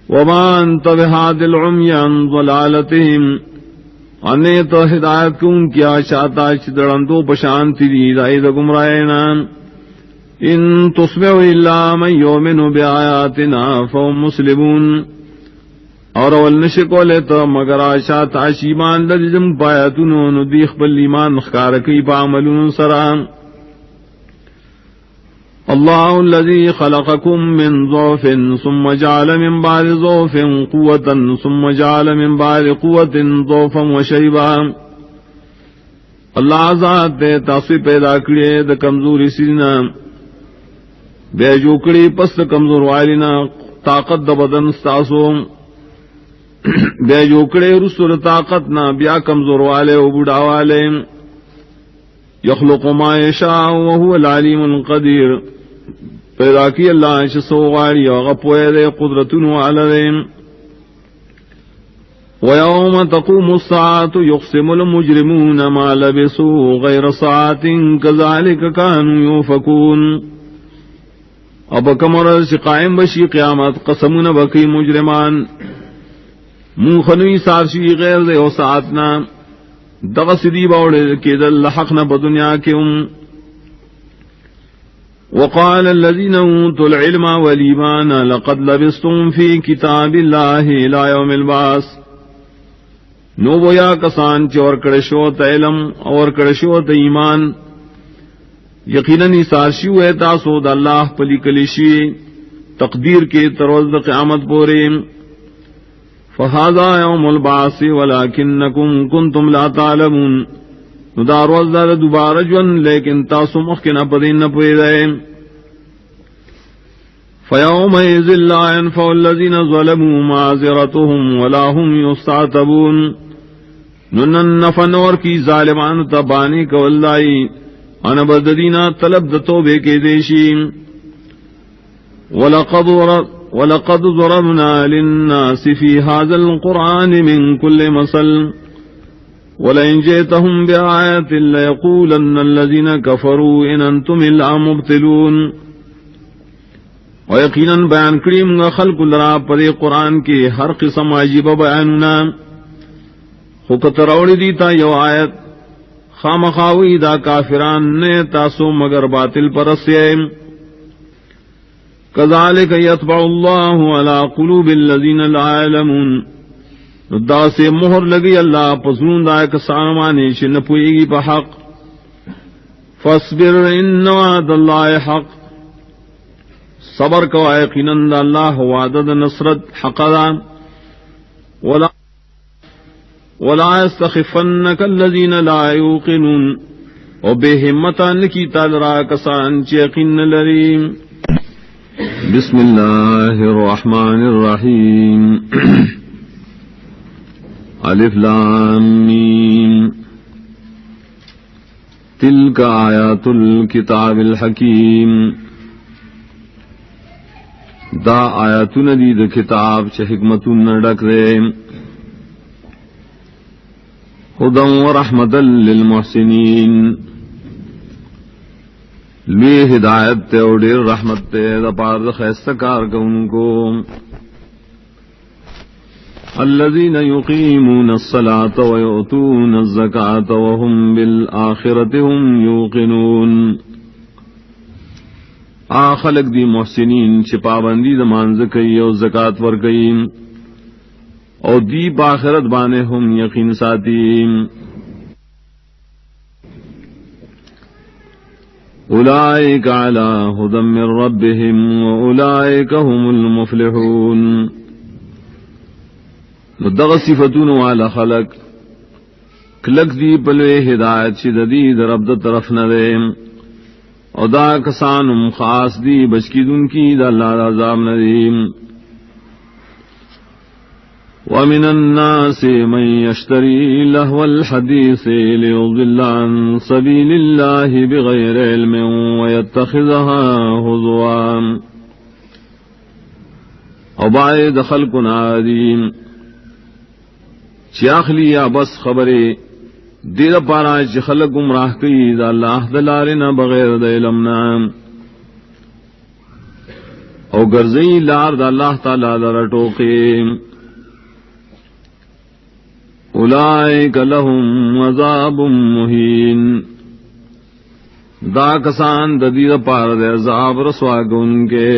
وما انت بہاد العمی عن ضلالتهم. انے تو ہدایت کون کیا شا تاچ دڑندو پشان تی دی دائی دا گمرائینا. ان تسمع الا من یؤمن بآیاتنا فهم مسلمون. اور ولنشکو لیتا مگر آشا تاشیمان لجم پایتونو ندیخ بل ایمان خکارکی پا عملون سرام. اللہ الذی خلقکم من ضعف ثم جعل من بعد ضعف قوتا ثم جعل من بعد قوت ضعفا وشیبا. اللہ ذات دے تاثیر پیدا کرے دا کمزوری سینا بے جوکڑی پس کمزور والینا طاقت دا بدن ستاسو بے جوکڑے رسول طاقت نہ بیا کمزور والے و بڑھا والے. یخلق ما یشاء وهو العلیم القدیر. پیدا کی اللہ شسو غاری غپوئے دے قدرتن والدین. ویوم تقوم الساعة یقسم المجرمون ما لبسوا غیر ساعة کذالک کانوا یوفکون. اب کمر سے قائم بشی قیامت قسمون بکی مجرمان من خنوی سارشی غیر دے و ساعتنا دغسدی باوڑے کے دل حقنا بدنیا کے وقال الذين اوتوا العلم والایمان لقد لبستم في كتاب الله الى يوم البعث. نو بویا کسان چور کڑشو علم اور کڑشو ایمان یقیناً سارشیو ہے تاسو دا اللہ پلی کلیشی تقدیر کے تروز قیامت پورے فہذا یوم البعث ولکنکم کنتم لا تعلمون دا روز دا دوبارہ جون لیکن تاسو مخکنا پدین نہ پوئے رہے فیومئذ لا ينفع الذین ظلموا معذرتهم ولا هم یستعتبون ننن نفنور کی ظالمان تبانی کولائی انا بددینا طلب دتوبے کے دیشی وَلَقَدْ ضَرَبْنَا لِلنَّاسِ فِي هَذَا الْقُرْآنِ مِنْ كُلِّ مَثَلٍ وَلَئِنْ جِئْتَهُمْ بِآيَةٍ لَيَقُولَنَّ الَّذِينَ كَفَرُوا إِنْ أَنْتُمْ إِلَّا مُبْطِلُونَ وَيَقِينًا بیان کریم گا خلق لرا پر قرآن کے ہر قسم عجیب بیاننا خکتروڑی دیتا یو آیت خامخاوی دا کافران نے تاسو مگر باطل پرسیم کذالک یطبع اللہ علی قلوب الذین لا یعلمون دا سے مہر لگی اللہ پسرون دا کسانمانی چھ نپوئی گی پا حق فاصبر ان وعد اللہ حق صبر کو یقیناً دا اللہ وعدد نصرت حق دا ولا يستخفنك الذين لا يوقنون او بے ہمتان کی تالرا کسان چیقین لریم بسم اللہ الرحمن الرحیم الف لام میم تلک آیات الکتاب الحکیم دا آیاتون دید کتاب چھ حکمتون ڈک دے ہدی ورحمتا للمحسنین لوی ہدایت تے اور دیر رحمت تے دا پار دا خیستکار کن کو الذین یقیمون الصلاة ویؤتون الزکاة وهم بالآخرة هم یوقنون خلق دی محسنین چھ پابندی دا مانز کئی اور زکاة ور کئی اور دی باخرت بانے ہم یقین ساتھی اولئک علی ھدی من ربہم واولئک هم المفلحون مدغ صفتون والا خلق کلک دی پلوے ہدایت شددی در رب دا طرف ندیم او دا کسانم خاص دی بچکیدن کی دا اللہ دا عذاب ندیم ومن الناس من يشتري لهو الحديث ليضل عن سبيل الله بغير علم ويتخذها هزوا او بعد خلقنا عظيم چاخلی یا بس خبرے دیر پارا چ خلق گمراہ کی دا اللہ دلارنا بغیر دا علمنا او گرزئی لار دا اللہ تعالی لرٹوکے اولئک لهم عذاب مہین دا کسان ددید پار دے عذاب رسوا گن کے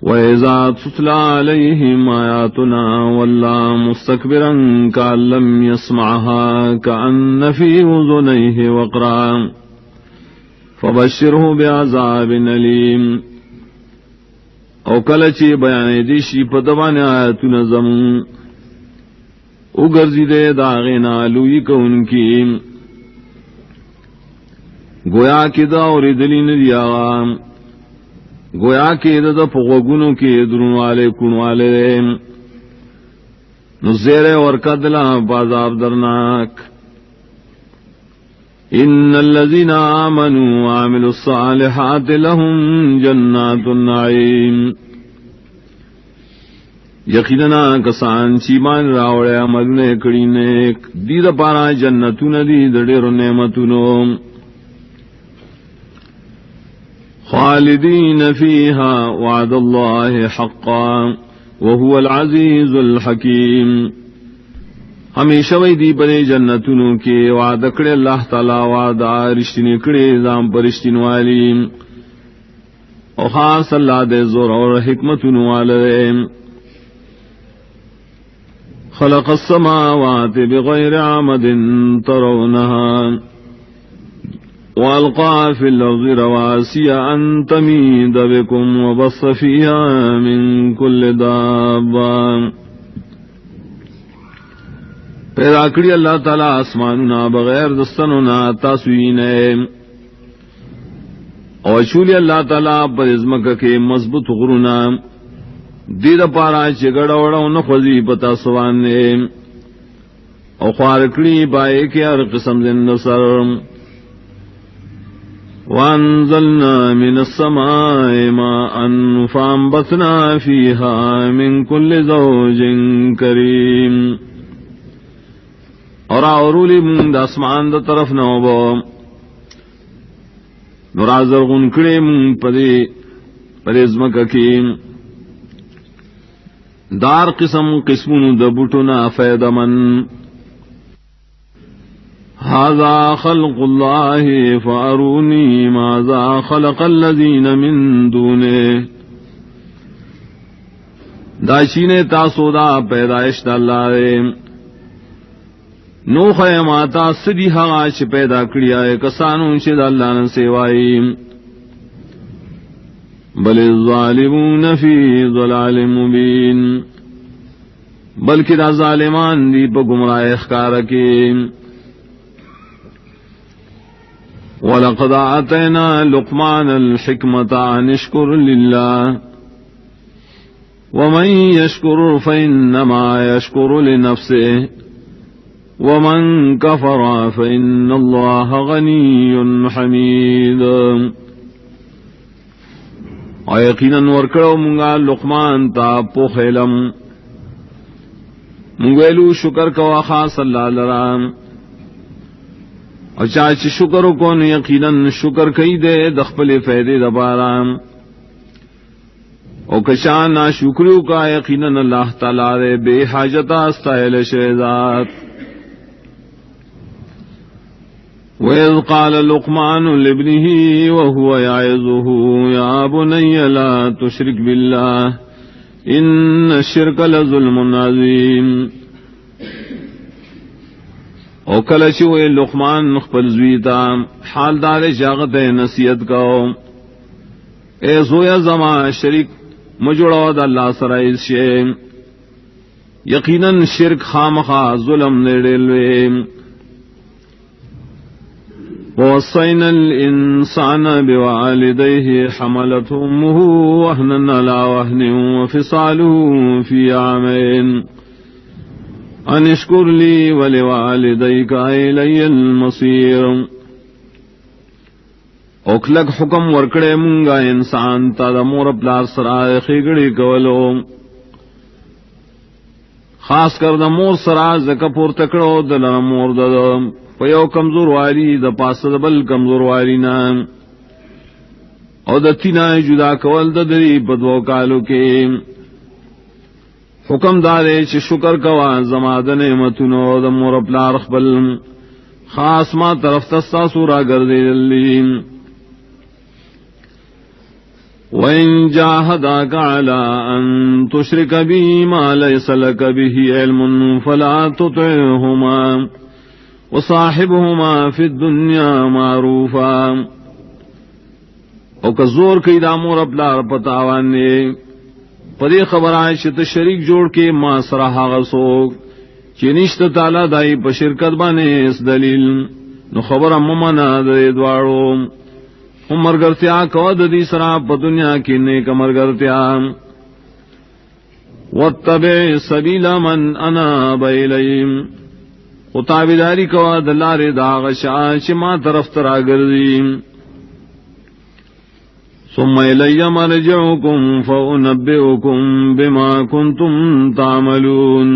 وَإِذَا تُتْلَى عَلَيْهِمْ آيَاتُنَا وَلَّى مُسْتَكْبِرًا كَأَن لَّمْ يَسْمَعْهَا كَأَنَّ فِي أُذُنَيْهِ وَقْرًا فَبَشِّرْهُ بِعَذَابٍ أَلِيمٍ او کلچی بیان دیشی پدوان آیاتنا زمون اگرزی دے داغینا لوی کون کی گویا کی دا اور دلی ندی آغام گویا کی دا پغوگنوں کی درون والے کن والے نزیر ورکدلا بازاب درناک ان الذين آمنوا وعملوا الصالحات لهم جنات النعيم یقینا کسان چیمان راوڑے عمل نے کڑی نیک دید پارا جنتون دی دڑیر نعمتونو خالدین فیہا وعد اللہ حقا وهو العزیز الحکیم ہمیشہ وی دی بنے جنتونوں کے وعدہ کڑے اللہ تعالی وعدہ رشتنی کڑے دام پر رشتن والی اور خاص اللہ دے زور اور حکمتون والے خلق السماوات بغير عمد ترونها وألقى في الأرض رواسي أن تميد بكم وبث فيها من كل دابة. پیدا کری اللہ تعالی آسماننا بغیر دستننا تاسوینے اور چولی اللہ تعالی پر ازمک کے مضبوط غرونا دید پارا چگڑا وڑا نخوزی پتا سوانے اور خوارکڑی پائے کے ہر قسم زند سر. وانزلنا من السماء ماء فانبتنا فيها من كل زوج کریم. اور اورولی من دا اسمان دا طرف نوبو نرازر غنکڑی من پدی ازمک کیم دار قسمون دا بوٹنا فید من. هذا خلق الله فاروني ماذا خلق الذين من دونه. داشینے تاسو دا پیدائش دا اللہ دے نو خیماتا سدی حغا چھ پیدا کریا ہے کسانوں چھ دا اللہ نے سیوائی. بل الظالمون فی ضلال مبین بلکہ دا ظالمان دی پا گمراہ اخکار کی. وَلَقَدْ آتَيْنَا لُقْمَانَ الْحِكْمَةَ أَنِ اشْكُرْ لِلَّهِ وَمَنْ يَشْكُرْ فَإِنَّمَا يَشْكُرُ لِنَفْسِهِ وَمَنْ كَفَرَ فَإِنَّ اللَّهَ غَنِيٌّ حَمِيدٌ. اور یقیناً ورکڑو منگا لقمان تا پوخ علم منگویلو شکر کوا خاص اللہ لرام اور چاچ شکر کو یقیناً شکر کئی دے دخپل فیدے دبارام او کشان نا شکریو کا یقیناً اللہ تعالی دے بے حاجتا استائل شہزاد. وَإِذْ قَالَ لُقْمَانُ لِابْنِهِ وَهُوَ يَعِظُهُ يَا بُنَيَّ لَا تُشْرِكْ بِاللَّهِ إِنَّ الشِّرْكَ لَظُلْمٌ عَظِيمٌ. او کلچی ہوئے لقمان خپل زویتا حال دار جاغت نصیحت کہو اے زویا زمان شرک مجڑو دا اللہ سرائز شے یقیناً شرک خامخا ظلم نیڑلوے. وَوَصَّيْنَا الْإِنسَانَ بِوَالِدَيْهِ حَمَلَتْهُ أُمُّهُ وَهْنًا عَلَى وَهْنٍ وَفِصَالُهُ فِي عَامَيْنِ ان اشکر لی ولوالدیک الی المصیر. اوکلک حکم ورکڑے منگا انسان تا دا مور پلار سرائے خیگڑی کولو خاص کر دا مور سرائے زکا پور تکڑو دلنا مور دا پیو کمزور والی دا پاس دا بل کمزور والی نا او دا تینا جدا کول دا دری بدو کالو کے. حکم دارے چھ شکر کوا زماد نعمتنو دا مور پلار خبل خاص ما طرف تستا سورا گردے دلی. وَإِن جَاهَدَاكَ عَلَىٰ أَن تُشْرِكَ بِي مَا لَيْسَ لَكَ بِهِ عِلْمٌ فَلَا تُطِعْهُمَا وَصَاحِبْهُمَا فِي الدُّنْيَا مَعْرُوفًا. او کزور کئی دا مور پلار پتاوانے پدی خبر آئے چھ شریک جوڑ کے ما سراہا غسوک چنشت تعالی دائی پا شرکت بانے اس دلیل نو خبر اممانا دے دوارو ہم مرگرتیا کود دی سرا پا دنیا کی نیک مرگرتیا. واتبع سبیل من اناب الیم خطابداری کود لار داغشا چھ ما طرف ترا گردیم. ثم إلي مرجعكم فأنبئكم بما كنتم تعملون.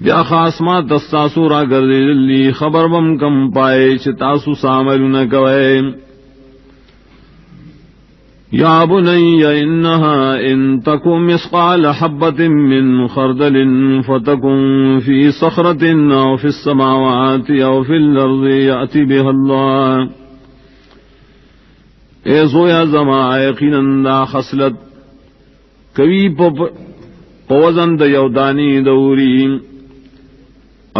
بیا خاص ما تستاسو را گردی لی خبر بم کم پائے چھ تاسو ساملو نکوئے. یا بنی انہا ان تکو مثقال حبت من خردل فتکن فی صخرت او فی السماوات او فی الارض یأتی بها اللہ. اے زویا زما یقیناً دا خصلت کوی پوزن د یودانی دوری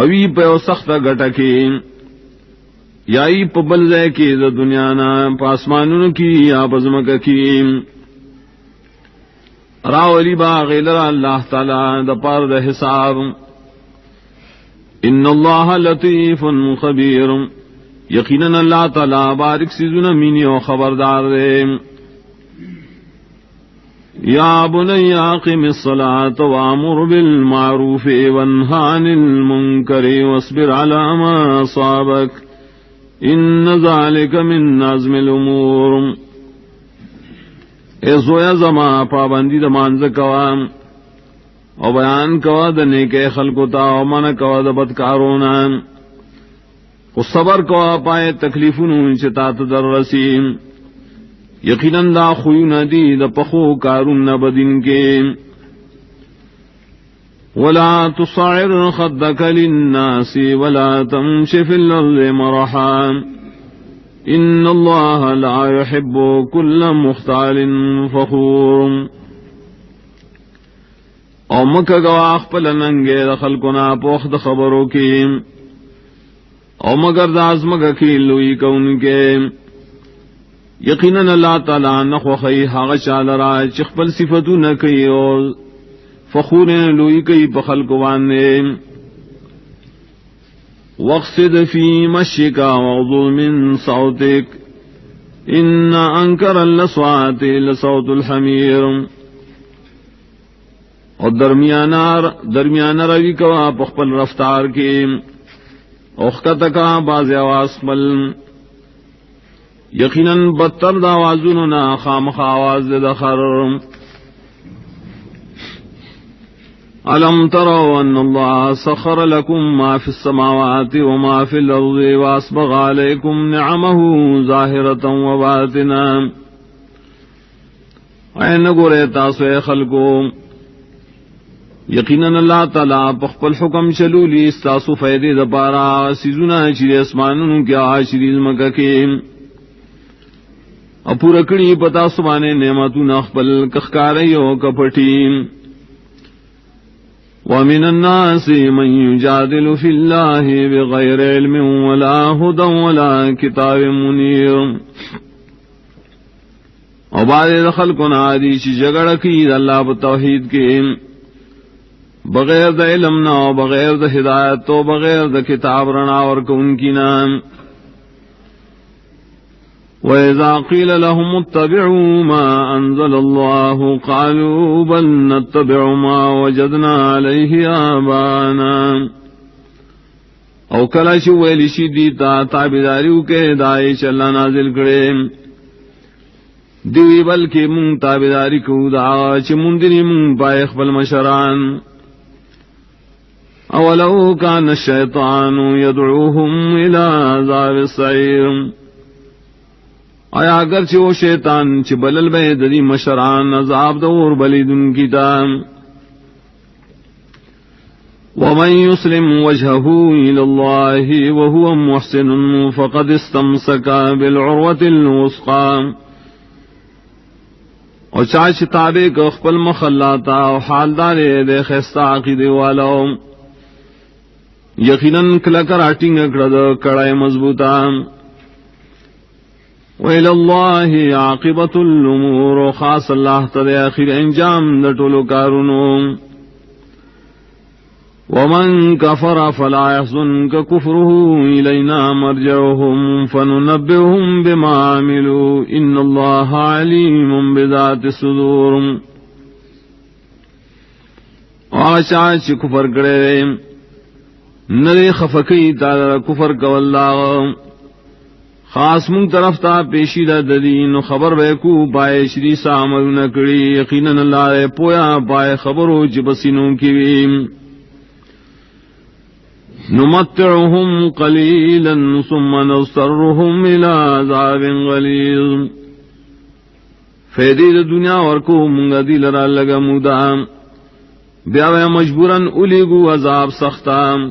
اوی په سخت غټکی یائی په بلځه کې د دنیا نه پاسمانونو کې یا بزمک کې راولی با غیلر اللہ تعالی د پار د حساب ان اللہ لطیف خبیر یقینا اللہ تعالی بارک سیزن مینی و خبردار دے یا بنی اقم الصلاة وامر بالمعروف وانہی عن المنکر واصبر علی ما اصابک ان ذلک من عزم الامور اے زویا زما پابندی د مانځ کوا او بیان کوا د نیکه خلقو تا او من کوا د بدکارونه او صبر کوا پائے تکلیفونو چې تا ته در رسی یقینا دا خوونه دی د پخو کارون بدین کې ولا تصعر خدك للناس ولا تمشي في الارض مرحا ان اللہ لا يحب كل مختال فخور او مکہ گواخ پلننگے خلقنا پوخ د خبروں کی او مگر داز مگا کی لوئی کون کے یقینا اللہ تعالی نخوخی حاغ چالرا چخپل صفتو نکی او فخور لوئی کئی پخلق وانے واقصد في مشيك واغضض من صوتك ان انكر الاصوات لصوت الحمير اور درمیانہ روی کوا پخپل رفتار کے اوخت کا باز آواز پل یقیناً بدتر دا آوازوننا خامخ آواز دخر أَلَمْ تَرَوْا أَنَّ اللَّهَ سَخَّرَ لَكُم مَّا فِي السَّمَاوَاتِ وَمَا فِي الْأَرْضِ وَأَسْبَغَ عَلَيْكُمْ نِعَمَهُ ظَاهِرَةً وَبَاطِنَةً اے نگورے تاسو اے خلقو یقیناً اللہ تعالی پخپل حکم چلولی استاسو فیدے دپارا سیزونا چیز اسمانونو کیا شریز مکہ کے اپورکڑی پتا سبانے نعمتو نخپل کخکاریو کپٹیم ومن الناس من يجادل في الله بغير علم ولا هدى ولا كتاب منير اور بعد خلقنا عادی چی جگڑ کی اللہ بتوحید کے بغیر د علم نہ بغیر د ہدایت تو بغیر د کتاب رنا اور کون کی نام وَإِذَا قِيلَ لَهُمُ اتَّبِعُوا مَا أَنزَلَ اللَّهُ قَالُوا بَلْ نَتَّبِعُ مَا وَجَدْنَا عَلَيْهِ آبَاءَنَا او کلا چو ویلی شی دیتا تابداریو کے دائی چلا نازل کرے دیوی بلکہ من تابداری کو دا چی مندنی من پائے اخبل مشران اولو کان الشیطان یدعوهم الى عذاب السعیر آیا اگر چی وہ شیطان چی بلل بے ددی مشران عذاب دور بلیدن کی تام ومن يسلم وجهه إلى الله وهو محسن فقد استمسك بالعروة الوثقى اور چاچ تابے کو خپل مخلاتا او حالدار دے خستا عقیدے والو یقیناً کلکر اٹنگ کڑد کڑائے مضبوطا وإلى الله عاقبة الأمور خاص اللہ تدے آخر انجام دٹولو کارونو ومن كفر فلا يحزنك كفره إلينا مرجعهم فننبئهم بما عملوا إن الله عليم بذات الصدور آشاش کفر کرے نرے خفقی تعالی کفر کو اللہ خاص من طرف تا پیشی دا دین خبر بے کو پائے شری سامر نکڑی یقیناً اللہ پویا پائے خبرو جبسینوں کی ویم نمتعهم قلیلا ثم نضطرهم الى عذاب غلیظ فیدی دنیا ورکو منگا دی لرا لگا مدام بیاوے مجبوراً الیگو عذاب سختام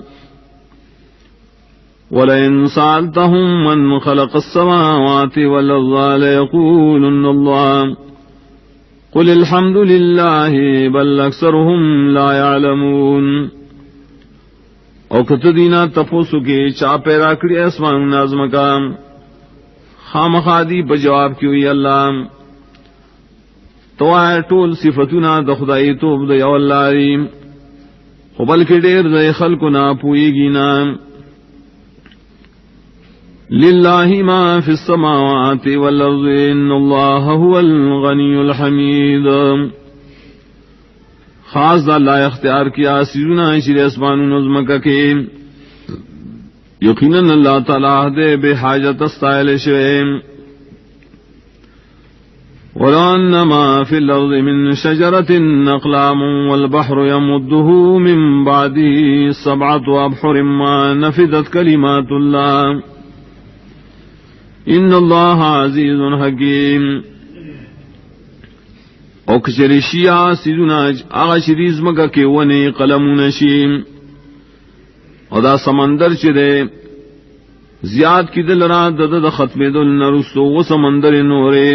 وَلَئِن سَأَلْتَهُم مَّن خَلَقَ السَّمَاوَاتِ وَالْأَرْضَ لَيَقُولُنَّ اللَّهُ قل الحمد لله بل اکثرهم لا يعلمون. او کتدینا تپوسو کے چا پیدا کری اسمان نازم کا خامخادی بجواب کیوئی اللہ تو آئے ٹول صفتنا د خدای توب د یو اللہ ریم خو بلکہ دیر د خلقنا پوئی گینا. للہ ما فی السماوات والارض ان اللہ هو الغنی الحمید. خاص دا اللہ اختیار کیا سیزنا شیر اسمان نظم کا کے یقیناً اللہ تعالیٰ دے بے حاجت استائل شویم. وَلَأَنَّ مَا فِي الْأَرْضِ مِن شَجَرَةٍ أَقْلَامٌ وَالْبَحْرُ يَمُدُّهُ مِن بَعْدِهِ سَبْعَةُ أَبْحُرٍ مَا نَفِدَتْ كَلِمَاتُ اللَّهِ إِنَّ اللَّهَ عَزِيزٌ حَكِيمٌ. او کچریشیا سیدنا آغا شریز مگا کے ونے قلم نشیم او دا سمندر چرے زیاد کی دل را دد ختم دل نرسو و سمندر نورے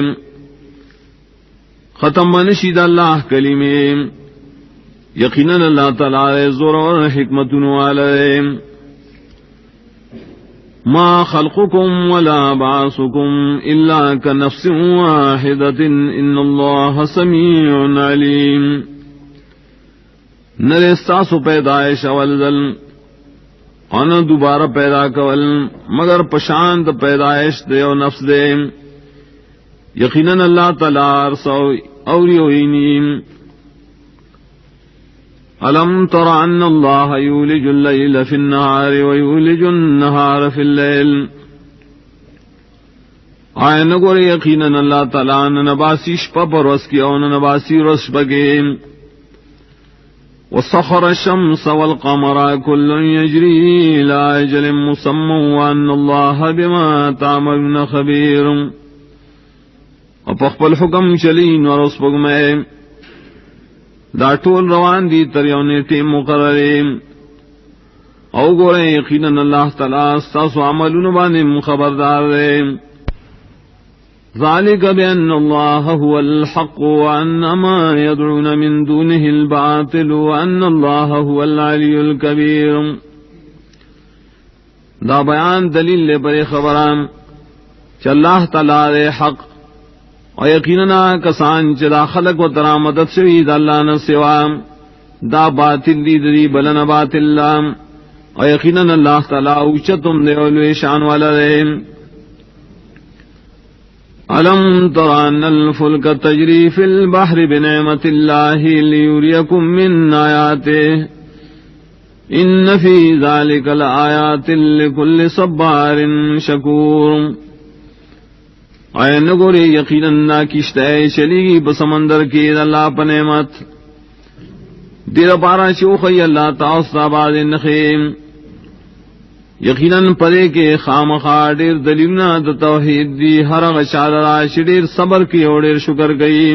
ختم نشید اللہ کلمے یقیناً اللہ تعالی زور و حکمت والے. ما خلقكم ولا بعثكم إلا كنفس واحدة إن الله سميع عليم. نرے استاسو پیدائش اول دل انا دوبارہ پیدا کول مگر پشاند پیدائش دے و نفس دے یقیناً اللہ تعالی ارسو اوری وینیم. ألم تر أن الله يولج الليل في النهار ويولج النهار في الليل. آئے نگور یقیناً اللہ تعالیٰ نباسی شپا پر وس کی اور نباسی رس بگے. وسخر الشمس والقمر كل يجري إلى أجل مسمى وأن الله بما تعملون خبير. اور پخپل حکم چلین اور اس بگمے دا ٹول روان دی تریونے ٹیم مقررے او گورے یقیناً اللہ تعالیٰ ستاسو عملون بانے خبردار دے. ذالک بأن اللہ هو الحق وأن ما يدعون من دونه الباطل وأن اللہ هو العلی الکبیر. دا بیان دلیل لے پر خبران چا اللہ تعالیٰ دے حق اور یقیناً کسان چدا خلق و ترا مدد شوید اللہ نہ سوا دا باطل دی دی بلن باطل اللہ اور یقیناً اللہ تعالی اوچتم دے علوی شان والا دے. الم تر ان الفلک تجری فی البحر بنعمت اللہ لیوریکم من آیاته ان فی ذلک لآیات لکل صبار شکور. آئے نگورے یقیناً نا کشتائے چلی گی بسمندر کی اللہ پنعمت دیر پارا چوخی اللہ تعاصتا بعد نخیم. یقیناً پدے کے خامخا دیر دلیلنا دا توحید دی ہر غشادرہ شدیر صبر کی اور دیر شکر گئی.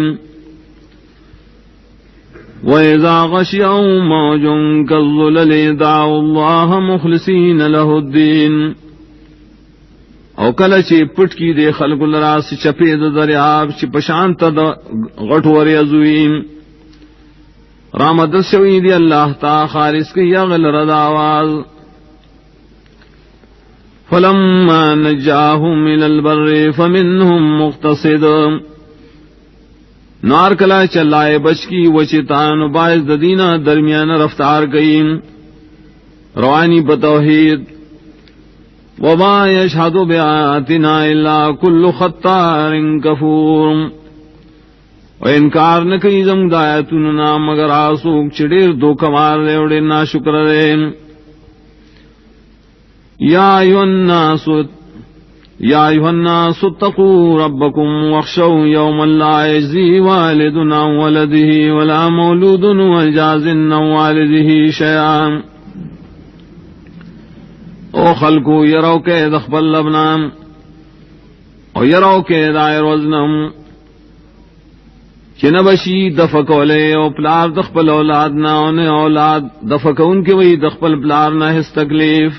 وَإِذَا غَشِيَهُم مَوْجٌ كَالظُّلَلِ دَعَوُا اللَّهَ مُخْلِصِينَ لَهُ الدِّينَ. او کله چې پټ کی دے خلق لراس چپې د دریاب چې پشانت د غټ وري ازویم رحمت شوی دی اللہ تا خالص کی یغل رضا آواز. فلما نجاهم الى البر فمنهم مقتصد. نار کلا چلائے بچ کی وچتان باعث ددینہ درمیان رفتار گئیم روانی بتوحید. وما يشهد بآياتنا إلا كل ختار كفور. و انکار نہ کئی زم دایتنا مگر آسوک چڑیر دو کمار دے اڑے نا شکر دے. یا ایھا الناس اتقوا ربکم واخشوا یوما لا یجزی والد عن ولده ولا مولود هو جاز عن والده شیئا. او خلقو یرو کے دخبل لبنام او یرو کے دائر وزنم چنبشی دفکولے او پلار دخبل اولاد نا انہیں اولاد دفکون کے وہی دخبل پلار نا حس تکلیف.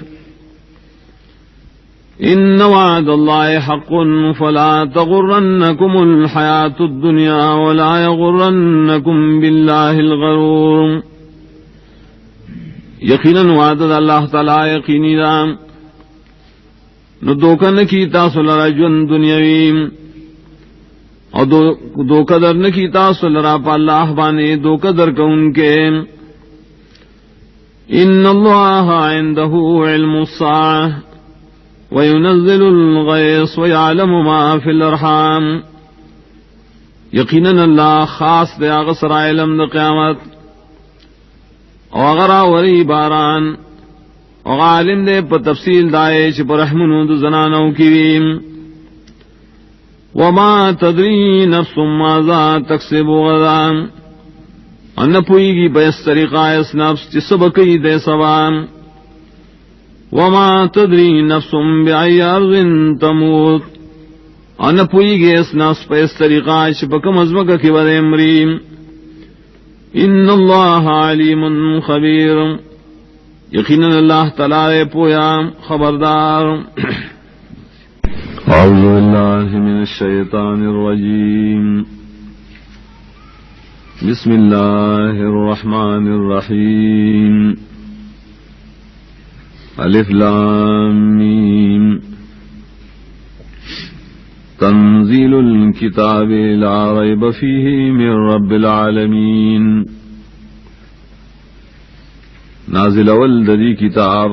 ان وعد اللہ حق فلا تغرنکم الحیاة الدنیا ولا یغرنکم باللہ الغرور. یقیناً وعد اللہ تعالی یقینی دام نو دوکن کی تاسو لرا جن دنیاوی اور دوکدر نکی تاسو لرا پا اللہ بانے دوکدر کون کے. ان اللہ عنده علم الساعة وينزل الغيث ويعلم ما في الارحام. یقیناً اللہ خاص دے اغسر علم دا قیامت وغرا وری باران وغالم دے پا تفصیل دائے چھ پر رحمنو دا زنانو کیویم. وما تدری نفس ماذا تکسب غدا ان پوئی گی بیس طریقہ اس نفس چھ سبکی دے سوام. وما تدری نفس بأي أرض تموت ان پوئی گی اس نفس بیس طریقہ چھ بکم ازمکہ کی ود امریم. ان اللہ علیم خبیر. یقیناً اللہ تعالی پویا خبردار. اعوذ باللہ من الشیطان الرجیم. بسم اللہ الرحمن الرحیم. الف لام میم. تنزیل الکتاب لا ریب فیہ من رب العالمین. نازل اول دی کتاب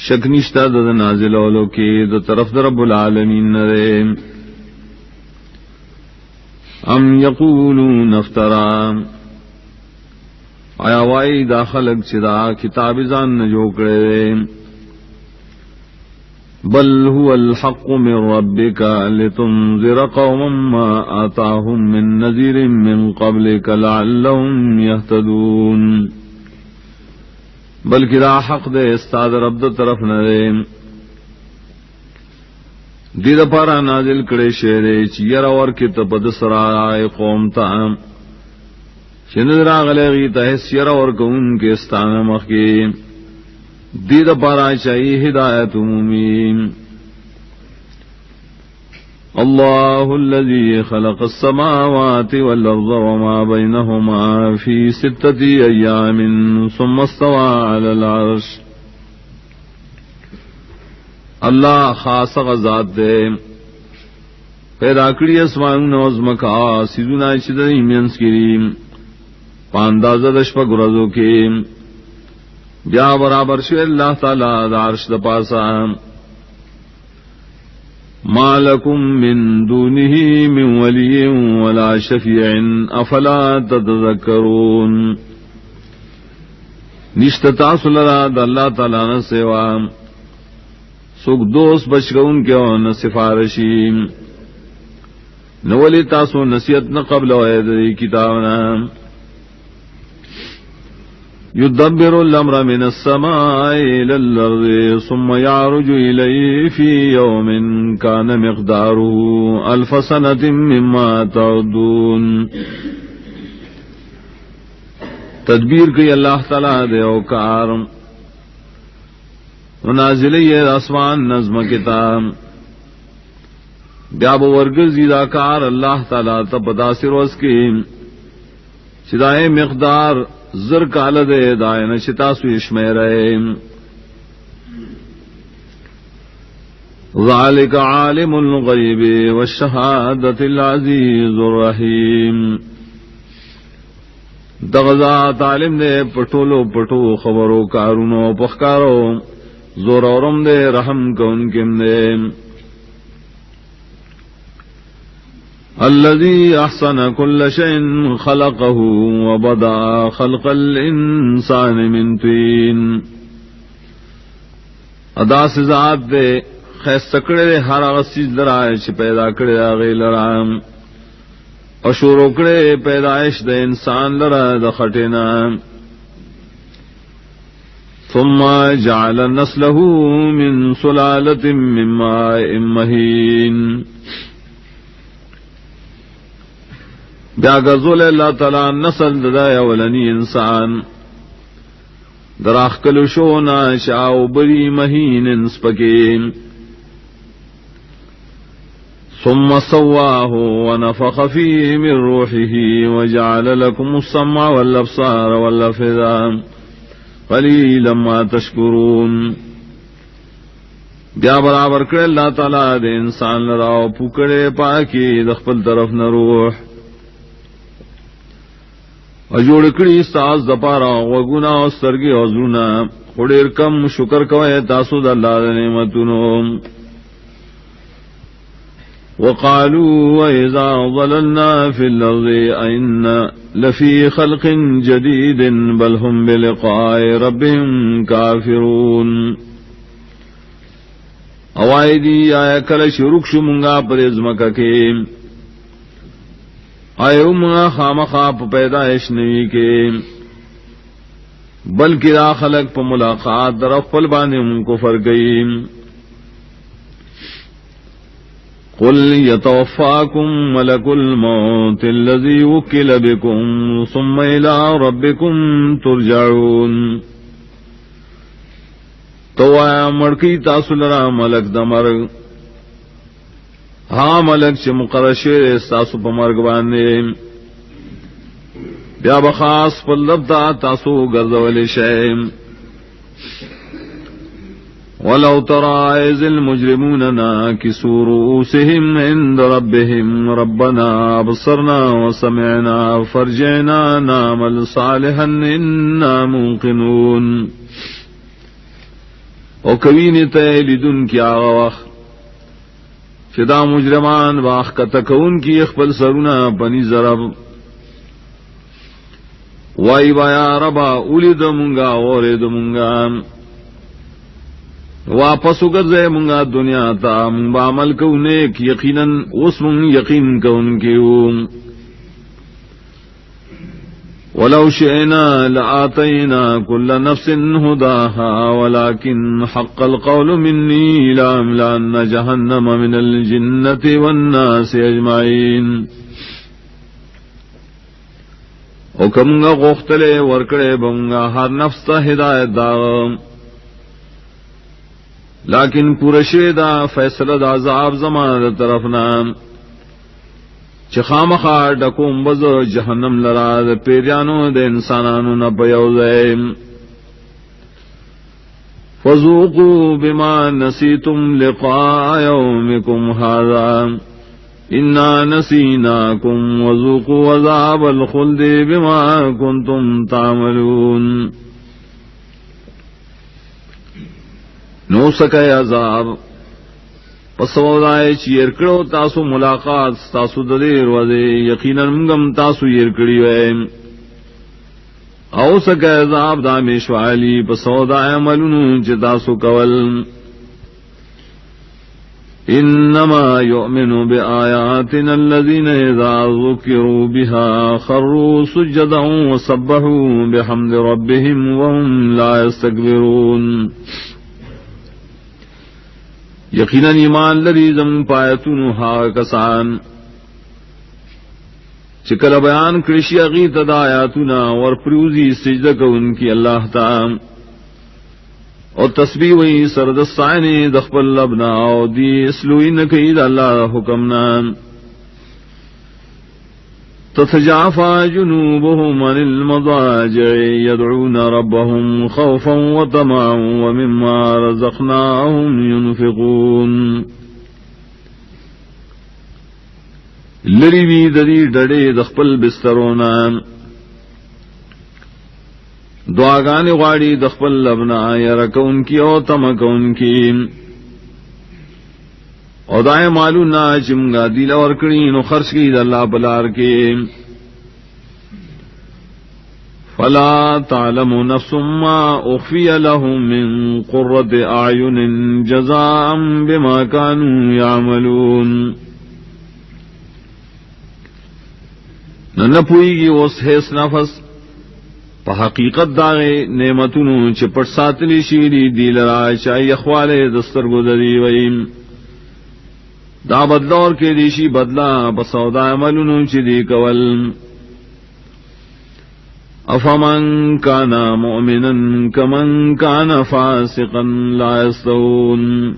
شک نشتا دا نازل اولو کے دا طرف دا رب العالمین نرے. ام یقولون افترا آیا وائی دا خلق چدا کتاب زان نجو کرے. بل هو الحق من ربک لتنذر قوما ما آتاهم من نذیر من قبلک لعلهم یهتدون. بلکہ دا حق دے استاد رب دا طرف نہ دے دی دا پارا نازل کڑے شیرے چی یراور کی تپد سرائے قوم تا چندرا غلیغی تا حس یراور کون کے استان مخی دی دا پارا چاہی ہدایت عمومی. اللہ الذي خلق السماوات والأرض وما بينهما في 6 أيام ثم استوى على العرش. اللہ خاص غزات دے پیدا کری اسمان نوزمکا سیدنا چدنی منس کریم پاندازہ دشپا گرزو کے بیا برابر شو اللہ تعالی دا عرش دا پاسا. ما لکم من دونه من ولی ولا شفیع افلا تتذکرون. نشت تاسو لرا دا اللہ تعالی نہ سوا سوک دوست بچگون کے نہ سفارشی نہ ولی تاسو نصیحت نہ قبل ویدی کتابنا. يدبر الأمر من السماء إلى الأرض ثم يعرج إليه في يوم كان مقداره 1000 سنة مما تعدون. تدبیر کی اللہ تعالیٰ دے اوکار نازلی آسمان نظم کتاب بیاب ورگزی داکار اللہ تعالیٰ تپدا سروس کی چدائے مقدار زر کال دے دائن چتاسو اشمیرے. ذالک عالم الغیب والشہادت العزیز الرحیم. دغزات عالم دے پٹولو پٹو خبرو کارونو پخکارو زور اورم دے رحم کون کم دے. الذي احسن كل شيء خلقه وبدأ خلق الانسان من طين. ادا سے ذات دے خیس سکڑے دے ہر غسیز لرائے چھ پیدا کڑے آگے لرام اور شروع کڑے پیدائش دے انسان لرائے دا خٹینا. ثم جعل نسله من سلالة من ماء مهين. بیا گزول اللہ تعالی نسل ددائے اولنی انسان دراخ کلشونا شاو بری مہین انسپکیم ثم سواه ونفخ فيه من روحه وجعل لكم السمع والابصار والافئدة قليلا ما تشكرون. بیا برابر کرے اللہ تعالیٰ دے انسان لراو پکڑے پاکی دخپل طرف نہ روح اجوڑ کڑی ساز دپارا وگنا سرگی حضرونا خودیر کم شکر کوئے تاسو دا اللہ دے نعمتونو. وقالوا وإذا ضللنا في الأرض أئنا لفي خلق جديد بل هم بلقاء ربهم كافرون. اوائدی آیا کل شروک شمونگا پر ازمکا کے آیا منگا خامخا پا پیدائش نوی کے بلکہ دا خلق پا ملاقات در افل بانے من کفر گئی. قل يتوفاكم ملك الموت الذي وكل بكم ثم إلى ربكم ترجعون. تو آیا مڑکی تاسو لرا ملک دا مرگ ہاں ملک چھ مقرر شیر تاسو پا مرگ باندے بیا بخاص پل لبتا تاسو گردولی شیم. وَلَوْ تَرَى إِذِ الْمُجْرِمُونَ نَاكِسُو رُءُوسِهِمْ عِندَ رَبِّهِمْ رَبَّنَا أَبْصَرْنَا وَسَمِعْنَا فَارْجِعْنَا نَعْمَلْ صَالِحًا إِنَّا مُوقِنُونَ. او کوین تے لدن کی آغا وقت چدا مجرمان واخ کا تکون کی اخبل سرونا پنی ضرب وائی بایا ربا اولی دمونگا اوری دمونگا واپس اگرزے منگا دنیا تا من بعمل کونیک یقیناً اس من یقین کون کیوں. ولو شئنا لآتينا كل نفس هداها ولكن حق القول مني لأملأن جهنم من الجنة والناس أجمعين. وكمغا غختلے ورکڑے بمگا ہر نفس تا ہدایت دا لیکن پورشے دا فیصلہ دا عذاب زمان دا طرفنا چخامخا ڈکوم بز جہنم لرا دا پیریانو دا انسانانو نپیوزے. فذوقوا بما نسیتم لقاء یومکم هذا انا نسیناکم وذوقوا عذاب الخلد بما کنتم تعملون. نو سکے عذاب پسودائے چیر کرو تاسو ملاقات تاسو ددیر وزے یقیناً منگم تاسو یر کری وے او سکے عذاب دامیش والی پسودائے عملنو چی تاسو کول. انما یؤمن بآیاتنا الذین اذا ذکروا بها خروا سجدا وسبحوا بحمد ربهم وهم لا يستكبرون. یقیناً ایمان لری زم پایتونو ہا کسان چکل بیان کرشی اغیت دا آیاتونا ور پروزی سجدہ کو ان کی اللہ تعالی اور تسبیح وی سردستائنی دخبل لبنا او دی اسلوئی نکی دا اللہ حکمنا. تتجافى جنوبهم عن المضاجع يدعون ربهم خوفا وطمعا ومما رزقناهم ينفقون. لری بی دری ڈڑے دخپل بسترونا دعاگان غاڑی دخپل لبنا یرکون کی او تمکون کی او دائیں معلوم نہ چمگا دل اور کڑین خرچ کی اللہ بلار کے. فلا تعلم نفس ما اخفی لهم من قرۃ اعین جزاء بما كانوا يعملون. نہ پوئی گی اس حیث نفس پا حقیقت داغے نعمتونو چپٹ ساتلی شیری دیل رائے چاہی اخوالے دستر گزری ویم دا بدلور کے دیشی بدلا بسودا عملونو چی دی کول. افمن کان مؤمنا کمن کان فاسقا لا یستوون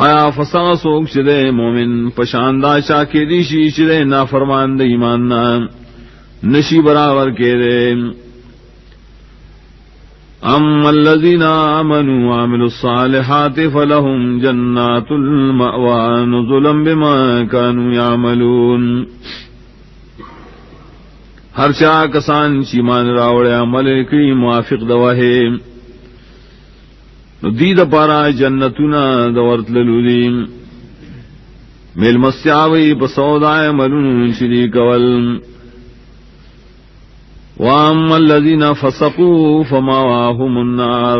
آیا فسا سوک چدے مومن پشاندہ شاکی دیشی چدے نافرمان دے ایماننا نشی برابر کے دے اما الذین آمنوا وعملوا الصالحات فلهم جنات المأوى نزلا بما كانوا يعملون ہر چا کسان چیمان راوڑے عمل کی موافق دواہے دید پارا جنتنا دورت للولیم میل مسیاوی بسودائے ملون شری کول واما الذین فسقوا فماواہم النار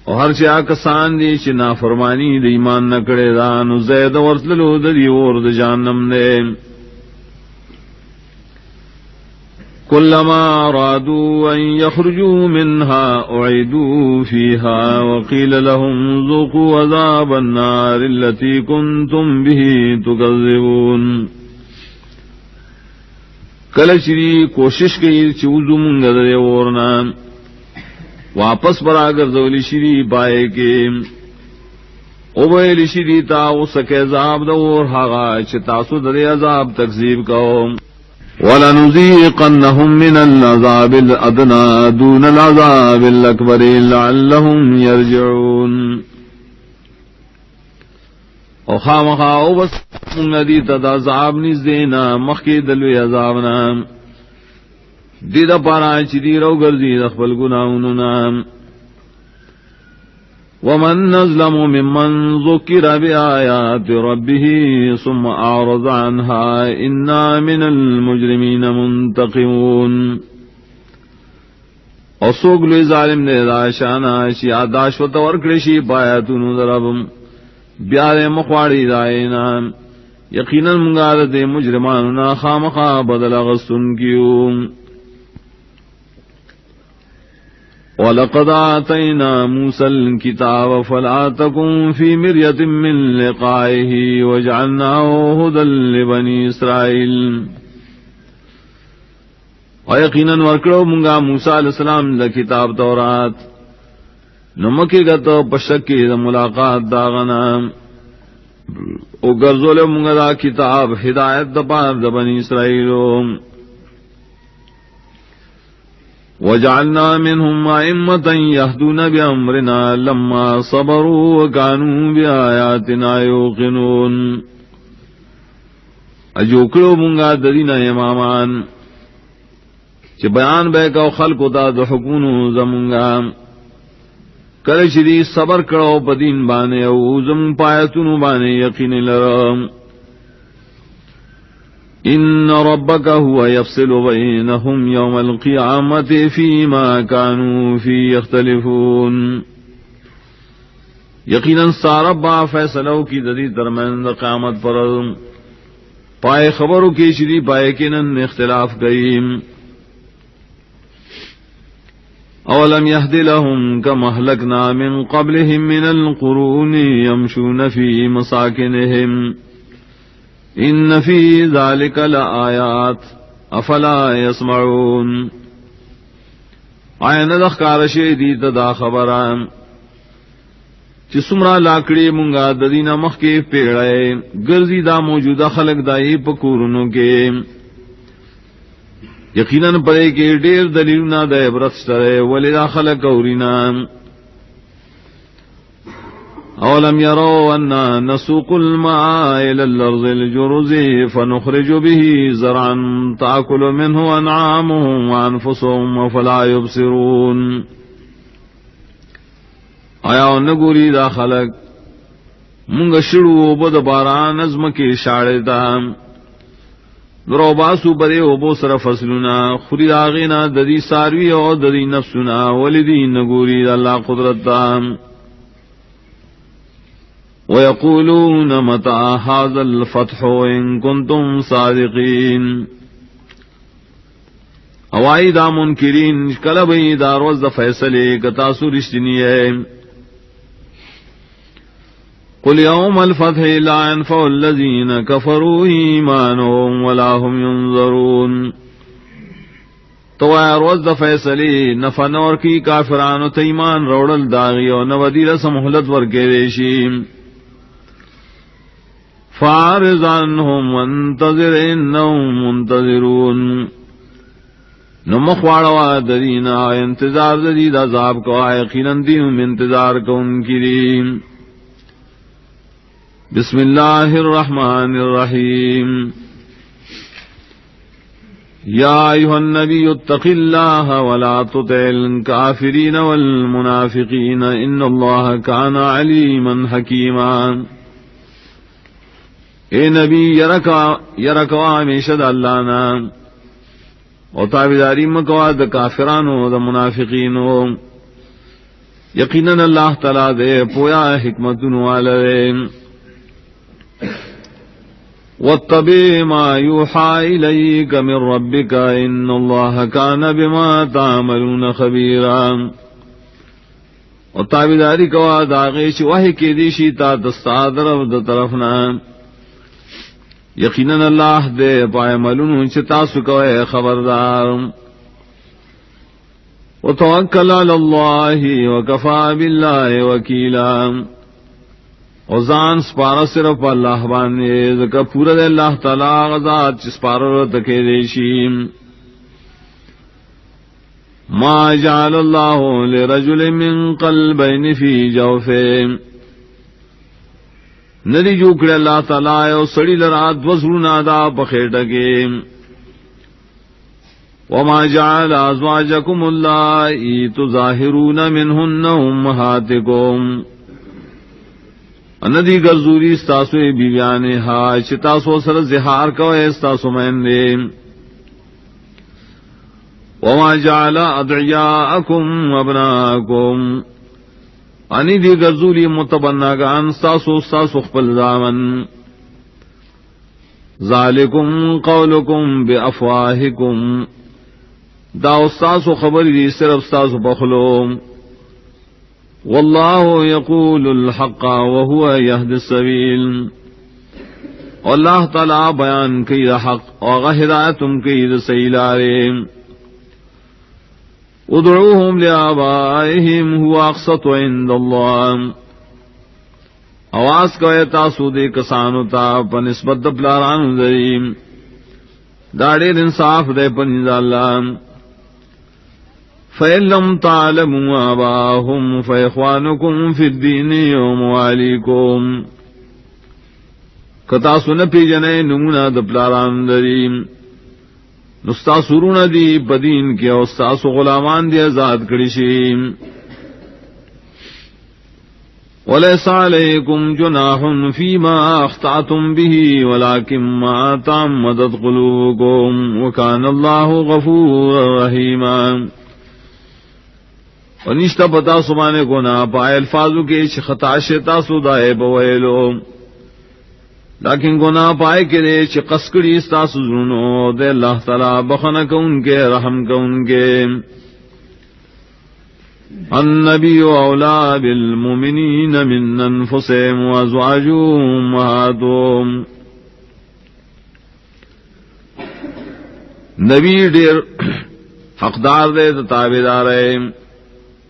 اور ہر چا کسان دی چنا فرمانی دی ایمان نکڑے دان زید ورت للو دی اور جہنم دے كلما أرادوا أن يخرجوا منها أعيدوا فيها وقيل لهم ذوقوا عذاب النار التي كنتم به تكذبون کل چری کوشش کی چوزو منگا دے ورنا واپس برا گردولی شری پائے کے اوبیلی شری تاو سکے عذاب دور حقا چتاسو دے عذاب تکذیب کہو وَلَنُذِيقَنَّهُم مِّنَ الْعَذَابِ الْأَدْنَىٰ دُونَ الْعَذَابِ الْأَكْبَرِ لَعَلَّهُمْ يَرْجِعُونَ او خامخا بس منگدی تدا عذاب نیز دینا مخی دلوی عذابنا دیدہ پارا چی رو گرزی دخبل گناہوننا ومن نظلم ممن ذکر بآیات ربه ثم اعرض عنها انا من المجرمین منتقمون اور سوگلوی ظالم نے داشانا شی آداش و تورکڑشی پایاتونو دربم بیارے مخواڑی دائینا یقینا منگارد مجرماننا خامخا بدل غصن کیوں وَلَقَدْ آتَيْنَا مُوسَى الْكِتَابَ فَلَا تَكُنْ فِي مِرْيَةٍ مِّن لِقَائِهِ وَجَعَلْنَاهُ هُدًى لِبَنِي إِسْرَائِيلَ وَيَقِينًا وَرْكَڑَوْ مُنْگا موسیٰ علیہ السلام لکتاب تورات نمکی گتو پشکی دا ملاقات داغنا او گرزول مونگا دا کتاب ہدایت دا پار دا بنی اسرائیلو وجعلنا منهم أئمة يهدون بأمرنا لما صبروا وكانوا بآياتنا يوقنون اجوکلو مونگا ددینا امامان چی بیان بے کو خلقو دا دو حکمونو زمونگا کل چی صبر کرو پدین بانے او زم پایتونو بانے یقین لرم ان ربک هو یفصل بینہم یوم القیامت فیما کانوا فی یختلفون یقیناً ساربا فیصلو کی ددی درمیان قیامت پر پائے خبروں کی شری پائے کنن اختلاف گئیم اولم يهد لهم كما اهلكنا من قبلهم من القرون يمشون في مساكنهم ان في ذلك لآيات افلا يسمعون آئین دخکار شیدی تدا خبران چی سمرا لاکڑی منگا ددینا مخ کے پیڑے گرزی دا موجودہ خلق دائی پکورنوں کے یقیناً پڑے کے ڈیر دلیلنا دا عبرت سرے ولدا خلق اورینا اولم يروا انا نسوق الماء الى الارض الجرز فنخرج به زرعا تاكل منه انعامهم وانفسهم فلا يبصرون آیا نگوری دا خلق منگ شڑو بد باران نظم کے شاڑتا درو باسو برے او بو سر فصلنا خرید آغینا ددی ساروی او ددی نفسنا ولدی نگوری دا اللہ قدرتا وَيَقُولُونَ مَتَى هَذَا الْفَتْحُ إِن كُنتُمْ صَادِقِينَ اوائی دا منکرین کلبئی دا روز دا فیصلے کتاسو رشتنی ہے قُلْ يَوْمَ الْفَتْحِ لَا يَنْفَعُ الَّذِينَ كَفَرُوا إِيمَانُهُمْ وَلَا هُمْ يُنظَرُونَ تو روز د فیصلی نفنور کی کافرانو تیمان روڑل داغی و نودی رسم محلت ورکے ریشیم فارض عنہم وانتظر انہم منتظرون نمخواڑوا درینا انتظار دید عذاب کو یقیناً دیم انتظار کو ان کی ریم بسم اللہ الرحمن الرحیم یا ایھا النبی اتق اللہ ولا تطع الکافرین والمنافقین ان اللہ کان علیما حکیما. اے نبی یرکوا ہمیشہ دا اللہ نا اور تابعداری مکوا دا کافرانو دا منافقینو. یقیناً اللہ تعالی دے پویا حکمتن والے. واتبع ما يوحى إليك من ربك إن الله كان بما تعملون خبيرا. اور تابعداری کوا داغیش وحی کی دیشی تا دستادر دا طرفنا. یقیناً اللہ دے پائے ملون چتا سکوئے خبردار. وتوکل علی اللہ وکفا باللہ وکیلا. اور زان سپارا صرف اللہ بانے ذکر پورا دے اللہ تعالی غزات سپارا تکے دیشیم. ما جعل اللہ لرجل من قلبین فی جوفے. ندی جوکڑے اللہ تعالی او سڑی لرا دوزرنا دا پخیٹکے. وما جعل ازواجکم اللہ تظاہرون منہن امہاتکم. اندی گرزوری ستاسو بیویانے ہا چتاسو سر زہار کوئے استاسو مہندے. وما جعل ادعیاءکم ابناءکم. انی دی گرزوری متبناگان ستاسو خپل دامن. ذالکم قولکم بافواہکم. دا استاسو خبری دی صرف ستاسو بخلوم. واللہ یقول الحق وهو یہد السبیل. اللہ تعالی بیان کی دا حق اور ہدایتم کی دا سیلارے. ادعوہم لآبائہم هو اقسط عند اللہ. آواز کوئے تاسو دے کسانو تا پنسبت دا پلاران دریم. داڑیر انصاف دے پنیز اللہ. فَإِن لَّمْ تَعْلَمُوا آبَاءَهُمْ فَإِخْوَانُكُمْ فِي الدِّينِ وَمَوَالِيكُمْ. کتاسو نپی جنے نمونہ دپلاران دریم. نستاسورون دی بدین کے استاسو غلامان دی آزاد کڑشیم. وَلَيْسَ عَلَيْكُمْ جُنَاحٌ فِيمَا أَخْطَأْتُمْ بِهِ وَلَكِنْ مَا تَعَمَّدَتْ قُلُوبُكُمْ وَكَانَ اللَّهُ غَفُورًا رَحِيمًا. اور نشتہ پتا سمانے کو نہ پائے الفاظوں کے خطا شتا سدائے بویلو. لیکن گناہ پائے کے دے قسکڑی استاسو زنو دے اللہ تعالی بخن کو ان کے رحم کو ان کے. النبی اولا بالمؤمنین من انفسهم وازواجهم امہاتهم. نبی دیر حقدار دے تابعدار ہے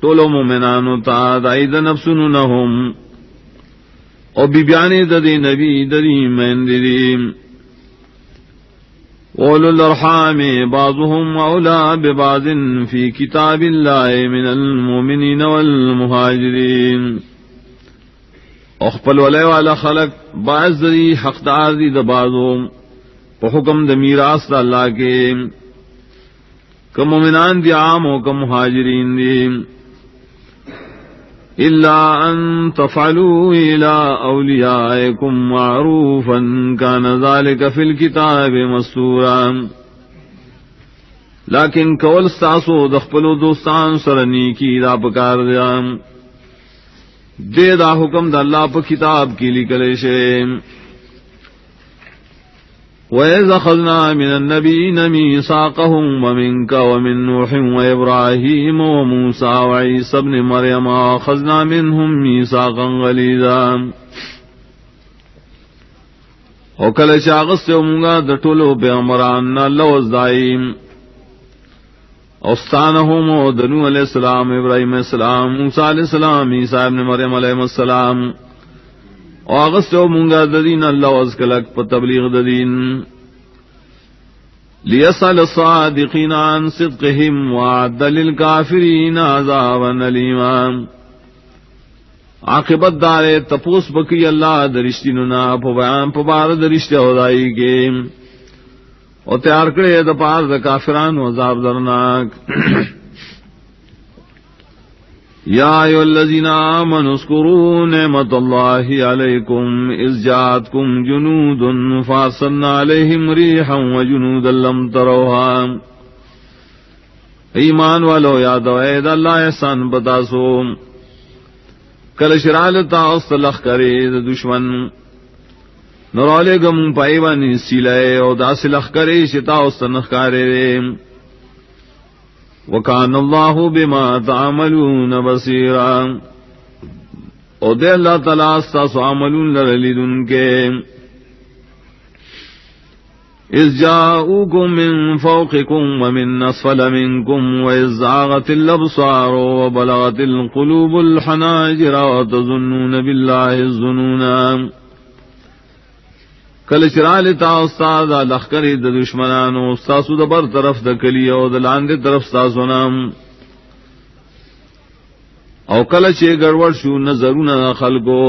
تولو مومنانو تا دائی دا نفسنو نہم. اور بیبیانی دا دی نبی دا دی من دی. اولو الارحام بعضهم اولا ببعض فی کتاب اللہ من المؤمنین والمہاجرین. اخپل ولی والا خلق بعض دی حقدار دی دا بعضو پا حکم دا میراث دا اللہ کے. کم مومنان دی عام و کم مہاجرین دی. إلا أن تفعلوا إلى أوليائكم معروفا كان ذلك في الكتاب مسطورا. لیکن کول ستاسو دخپلو دوستان سرنی کی دا پکار دے دا حکم دا اللہ پا کتاب کی لکلے شے. وَإِذْ أَخَذْنَا مِنَ النَّبِيِّينَ مِيثَاقَهُمْ وَمِنْكَ وَمِن نُوحٍ وَإِبْرَاهِيمَ وَمُوسَىٰ وَعِيسَى ابْنِ مَرْيَمَ وَأَخَذْنَا مِنْهُم مِيثَاقًا غَلِيظًا. او کل چاغس سے امگا دٹولو پیغمبران اللہ وزدائیم اوستانہم و دنو علیہ السلام، ابراہیم علیہ السلام، موسیٰ علیہ السلام، عیسیٰ ابن مریم علیہ السلام، و اغسطو منگا ددین اللہ وزکلک پا تبلیغ ددین، لیسأل الصادقین عن صدقہم وعد للکافرین عذابا علیما. عاقبت دارے تپوس بکی اللہ درشتیننا پا بیان پا بار درشت ہدائی کے، اور تیار کرے دا پار دا کافران و عذاب درناک. یا ایھا الذین آمنوا اذکروا نعمت اللہ علیکم اذ جاءتکم جنود فارسلنا علیہم ریحا وجنودا لم تروها. ایمان والو یاد اے دا اللہ احسان بتاسو کل شرالتا استلخ کرے دا دشمن نرالے گم پائیوانی سیلے او دا سلخ کرے شتا استنخ کارے رے. وکان اللہ بما تعملون بصیرا، او دے اللہ تعالیٰ استاسو عملون لرلیدن کے. اذ جاؤکم من فوقکم ومن اسفل منکم واذ زاغت الابصار وبلغت القلوب الحناجر وتظنون باللہ الظنونا. کل چرالتا استاد لخکری دا دشمنانو استاسو دا بر طرف دا کلی او دا لاندے طرف استاسو نام، او کل چے گڑوڑ شو نظرون خلقو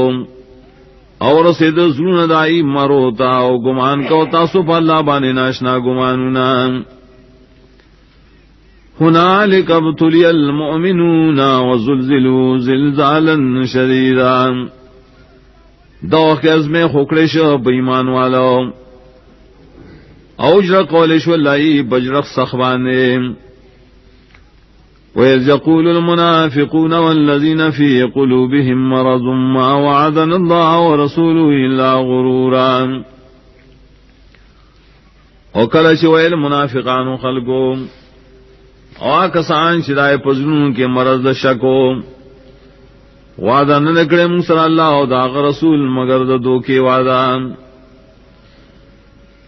اور سید زرون دائی مروتا او گمان کو تاسو پا اللہ بانے ناشنا گمانونا. ہنالک ابتلی المؤمنون وزلزلوا زلزالا شدیدا. دوخ از میں خوکڑے شو بیمان والا اوجر قولش واللہی بجرق سخبانے. وَإِذْ يَقُولُ الْمُنَافِقُونَ وَالَّذِينَ فِي قُلُوبِهِم مَّرَضٌ مَّا وَعَدَنَا اللَّهُ وَرَسُولُهُ إِلَّا غُرُورًا. وکل شویل منافقان خلقو او کسان شدائے پزنون کے مرض شکو وعدہ نہ نکڑے منصر اللہ و داغ رسول مگر دو کے وعدہ.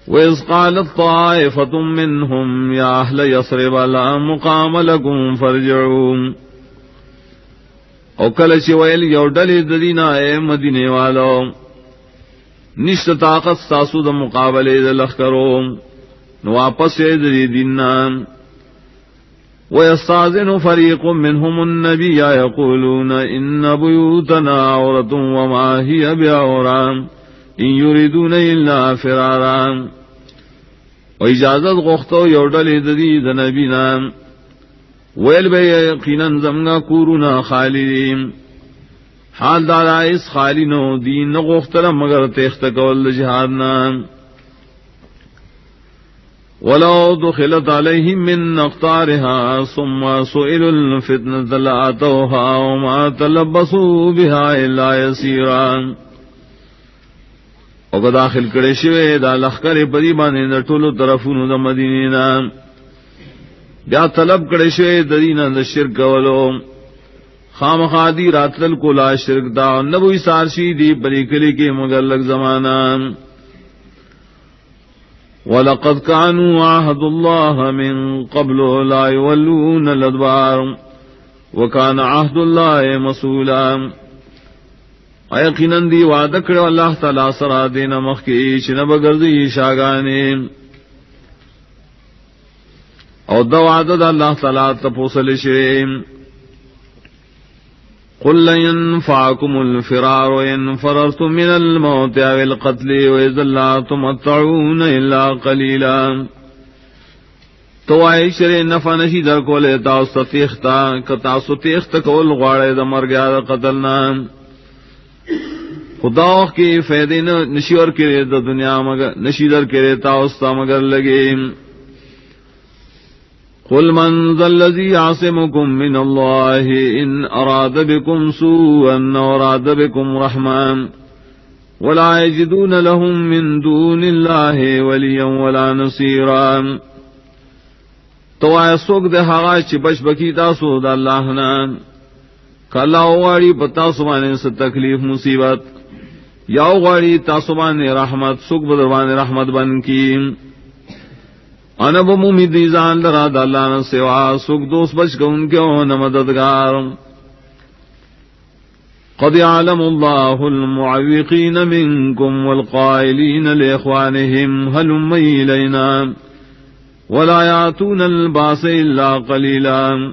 وَإِذْ قَالَتْ طَائِفَةٌ مِّنْهُمْ يَا أَهْلَ يَثْرِبَ لَا مُقَامَ لَكُمْ فَارْجِعُوا. او کل چویل یو ڈلی ددینا اے مدینے والو نشت طاقت ساسو دا مقابلے دا لخ کرو نو واپس دری دیننا. وَيَسْتَأْذِنُ فَرِيقٌ مِّنْهُمُ النَّبِيَّ يَقُولُونَ إِنَّ بُيُوتَنَا عَوْرَةٌ وَمَا هِيَ بِعَوْرَةٍ إِن يُرِيدُونَ إِلَّا فِرَارًا. و اجازت غختو یوڈل ددید نبینا ویل بے یقیناً زمگا کورونا خالدین حال دارا اس خالینو دین غختر مگر تیخت کول جہادنا. ولو دخلت علیہم من اقطارها ثم سئلوا الفتنة لآتوها وما تلبسوا بها الا يسيرا. او داخل کرے شوے دا لخکر پدی بانے دا ٹولو طرفونو دا مدینینا بیا طلب کرے شوے ددینا دا شرک ولو خام خادی راتلل کو لا شرک دا نبوی سارشی دی پری کلی کے مگر لگ زمانا. وَلَقَدْ كَانُوا عَاهَدُوا اللَّهَ مِن قَبْلُ لَا يُوَلُّونَ الْأَدْبَارَ وَكَانَ عَهْدُ اللَّهِ مَسْئُولًا. یقیناً دی وعدہ کرو اللہ تعالی سرا دینا مخکی چنب گردی شاگانے او دو وعدہ اللہ تعالی تپوسل شریم. قل لن ينفعكم الفرار إن فررتم من الموت أو القتل وإذا لا تمتعون إلا قليلا. تو عائشہ نفع نشی در کو لیتا استیختا کتا ستیخت کول غاڑے دا مر گیا دا قتلنا خدا کی فیدے نشیور کرے دا دنیا مگر نشیدر کرے تا استا مگر لگے. قل من ذا الذي يعصمكم من الله إن أراد بكم سوءا أراد بكم رحمة ولا يجدون لهم من دون الله وليا ولا نصيرا. تو ایسوک دے حقا چی بچ بکی تاسو دا اللہ نان کالا اوغاڑی پتا سبانے سے تکلیف مصیبت یا اوغاڑی تاسو بانے رحمت سک بدربان رحمت بن کی انب ممیدی زان لرا دا اللہ نہ سوا سکھ دوست بچ کے ان کے نہ مددگار قد يعلم الله المعوقين منكم والقائلين لإخوانهم هلم إلينا ولا يأتون الباس إلا قليلا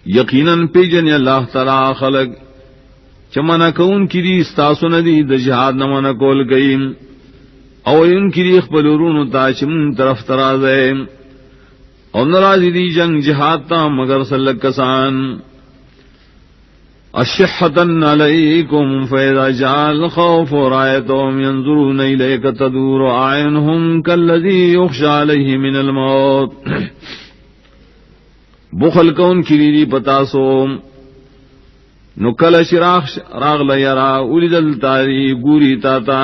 یقیناً پیجن اللہ تعالی خلق چمنا کون کی دی استاسو ندی د جہاد نمنا کول گئیم او ان کی دی اخبرون تاشم طرف ترازے او نرازی دی جنگ جہاد تا مگر سلک کسان اشحتن علیکم فاذا جاء الخوف رأيتهم ينظرون الیک تدور اعینهم كالذی یخشى علیہ من الموت بخل کون کیری پتا سو نکل شراخ راغ لیرا اولی دل تاری گوری تاتا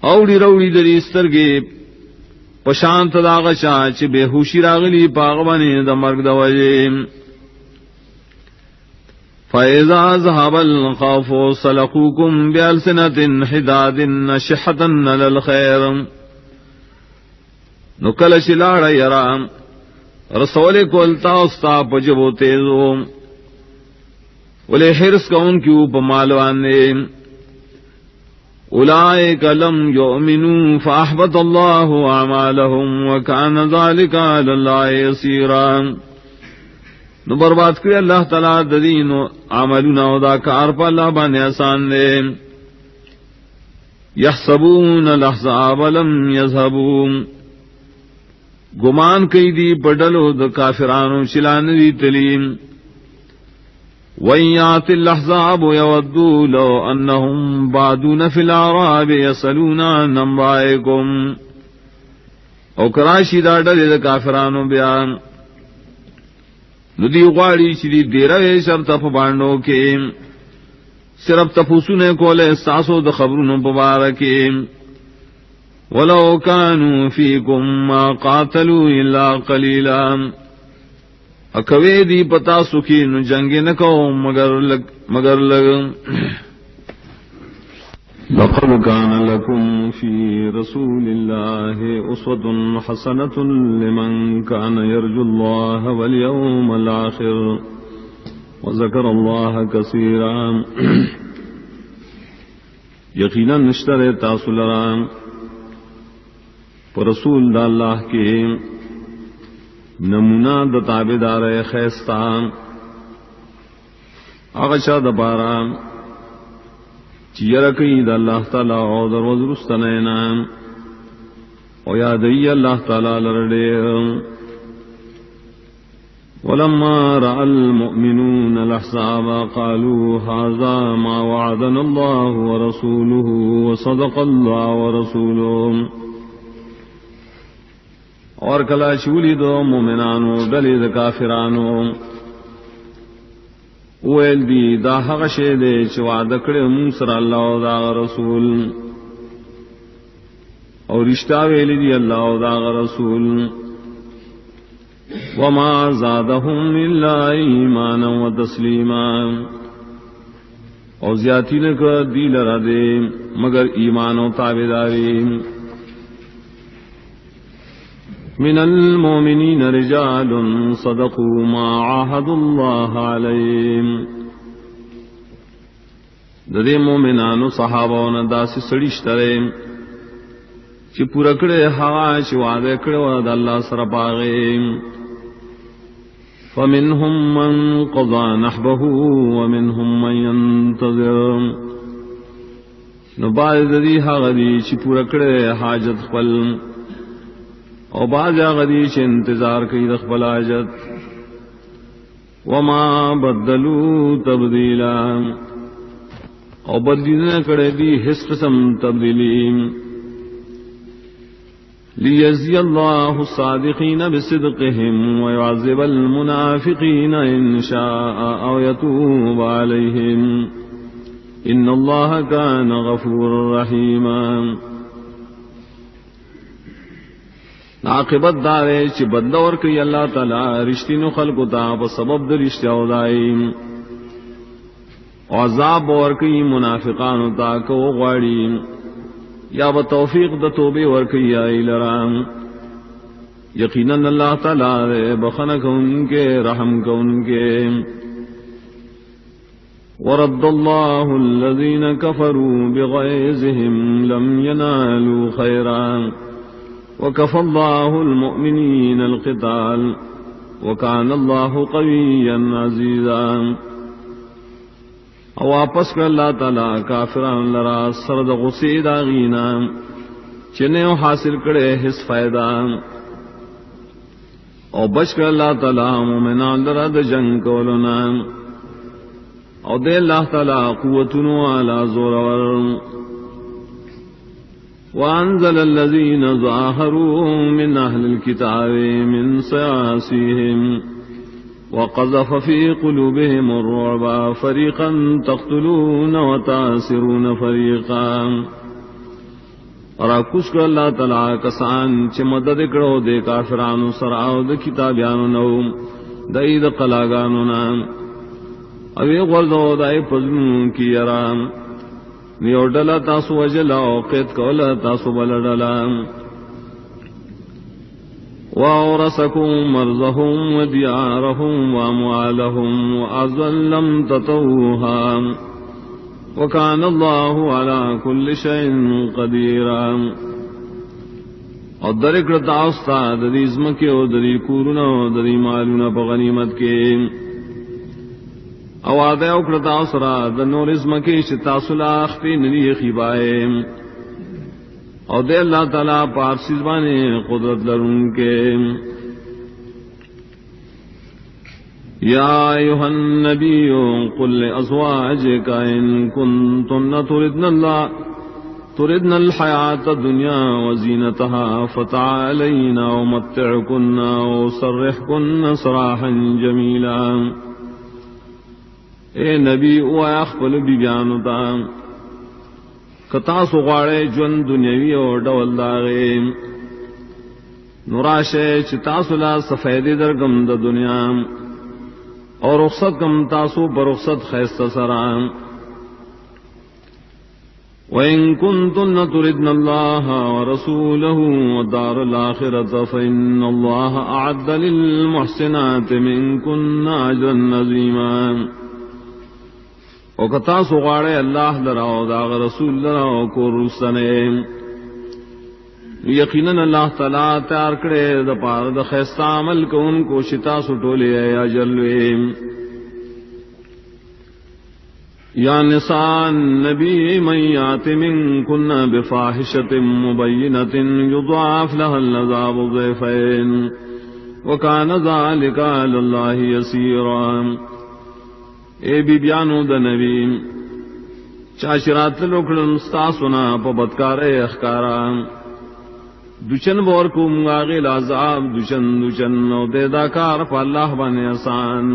اوڑی روڑی دری استرگی پشانت داغشا چی بے ہوشی راغلی پاغبانی دا مرگ دا وجیم فَإِذَا ذَهَبَ الْخَوْفُ سَلَقُوكُمْ بِأَلْسِنَةٍ حِدَادٍ نَشِحَةً لِلْخَيْرِ نکل شلاڑ یرا رسول کو التا پجبو تیزو ولے حرص کا ان کی اوپ مالوانے اولئک لم یؤمنوا فاحبط اللہ اعمالهم وکان ذلک علی اللہ یسیرا نو برباد کرے اللہ تعالی دین عملنا ودا کار پا اللہ بانے آسان دے یحسبون الاحزاب لم یذهبوا گمان کئی دی پڈلو د کافرانو چلان دی تلیم وَيَّاتِ الْأَحْزَابُ يَوَدُّوا لَوْ أَنَّهُمْ بَعْدُونَ فِي الْأَعْرَابِ يَسْأَلُونَ عَنْ أَنْبَائِكُمْ او کراشی دا ڈلے دا کافرانو بیان ندی غاڑی چلی دیروے شرط پبانڈو کے صرف تفوسونے کولے ساسو دا خبرونو پبارکے وَلَوْ كَانُوا فِيكُمْ مَا قَاتَلُوا إِلَّا قَلِيلًا اکوے دی پتا سکی نو جنگی نکو مگر لگ لقد كان لكم في رسول الله أسوة حسنة لمن كان يرجو الله واليوم الآخر وذكر الله كثيرا یقینا نشتر تاصل رام رسول دا اللہ کے نمونہ دا تابدار خیستان اغشا دا بارا چیرکی دا اللہ تعالی او در وزرستنینا او یادی اللہ تعالی لردے ولما رأى المؤمنون الأحزاب قالوا هذا ما وعدنا الله ورسوله وصدق الله ورسوله اور کلا چولی دو مومنانو ڈلی دا کافرانو اویل دی دا حق شیدے چوا دکڑے موسر اللہ و دا رسول اور رشتہ ویلی دی اللہ و دا رسول وما زادهم الا ایمانا و تسلیما اور زیادتی نکر دی لرا دے مگر ایمان و تابداری من المؤمنین رجال صدقوا ما عاهدوا الله علیہم دے مومنانو صحابون داسی سڑیشترے چی پورا کڑے ہوا چی وعدے کڑے ود اللہ سر پاغے فمنهم من قضى نحبه ومنهم من ينتظر نبال دی حغدی چی پورا کڑے حاجت خپل او باز غدی چ انتظار کی رخبل حاجت وما بدلوا تبدیلا او بدلنے کڑے دی حس قسم تبدیلی لیجزی اللہ الصادقین بصدقهم ويعذب المنافقین ان شاء او يتوب علیہم ان اللہ کان غفورا رحیما عاقبت دارے چی بدلور کی اللہ تعالی رشتی نو خلق تا پا سبب در رشتی اودائی عذاب اور کی منافقان تا کو غاڑی یا بتوفیق د توبه ورکی ای لرام یقیناً اللہ تعالیٰ رے بخن کو ان کے رحم کو ان کے ورد اللہ الذین کفروا بغیظہم لم ینالوا خیرا وکفى اللہ المؤمنین القتال وکان اللہ قویا عزیزا او واپس کر اللہ تعالیٰ کافران لرا سرد غصید آغینا چنیو حاصل کرے حس فائدہ او بچ کر اللہ تعالیٰ مومنان لرا د جنگ کولنا او دے اللہ تعالیٰ قوتنو علا زورور وانزل الذین ظاہروا من اہل الكتاب من سیاسیہم وقذف في قلوبهم الرعب فريقا تقتلون وتاسرون فريقا اور کچھ کو اللہ تعالیٰ کسان چھ مدد کرو دے کافرانو سراو دے کتابیانو نو دائی دا قلاغانو نام اوی غردو دائی پزنو کی یرام نیو ڈلا تاسو وجلا قید کولا تاسو بلڈلا وَأَوْرَثَكُمْ مَرْضَهُمْ وَدِيَارَهُمْ وَأَمْوَالَهُمْ وَأَرْضًا لَمْ تَطَوْهَا وَكَانَ اللَّهُ عَلَى كُلِّ شَيْءٍ قَدِيرًا اور درکڑ تاستا دری ازمکی و دری کورنا و دری مالونا پا غنیمت کے او آدھے اکڑ تاسرا دنور ازمکی شتاسولا اختی نری خیبائے اور دے اللہ تعالیٰ پارسی زبانے قدرت لرن کے یا ایوہ النبی قل لأزواجک ان کنتن تردن الحیاة الدنیا وزینتها فتعالین ومتعکن وسرحکن سراحا جمیلا. اے نبی او اخبل بیانتا کتاسو غاڑے جون دنیاوی اور ڈول داغے نوراشے چتاسو لا سفیدی در گم دا دنیا اور رخصت کم تاسو پر رخصت خیست سرام. وَإِن كُنتُنَّ تُرِدْنَ اللَّهَ وَرَسُولَهُ وَالدَّارَ الْآخِرَةَ فَإِنَّ اللَّهَ أَعَدَّ لِلْمُحْسِنَاتِ مِنكُنَّ أَجْرًا عَظِيمًا. او کتا سغاڑے اللہ لراو داغ رسول لراو کو رسنے یقیناً اللہ تعالیٰ تیار کرے دا پار دا خیستہ عمل کو ان کو شتا سٹولے یا جلوے. یا نساء النبی من یات منکن بفاحشۃ مبینۃ یضاعف لها العذاب ضعفین وکان ذلک علی اللہ یسیرا. اے بی بیانو دا نبی چاشرات لوکڑن ستاسونا پا بدکارے اخکارا دوچن بور کو منگاغی لعذاب دوچن نو دے داکار پا اللہ بانے آسان.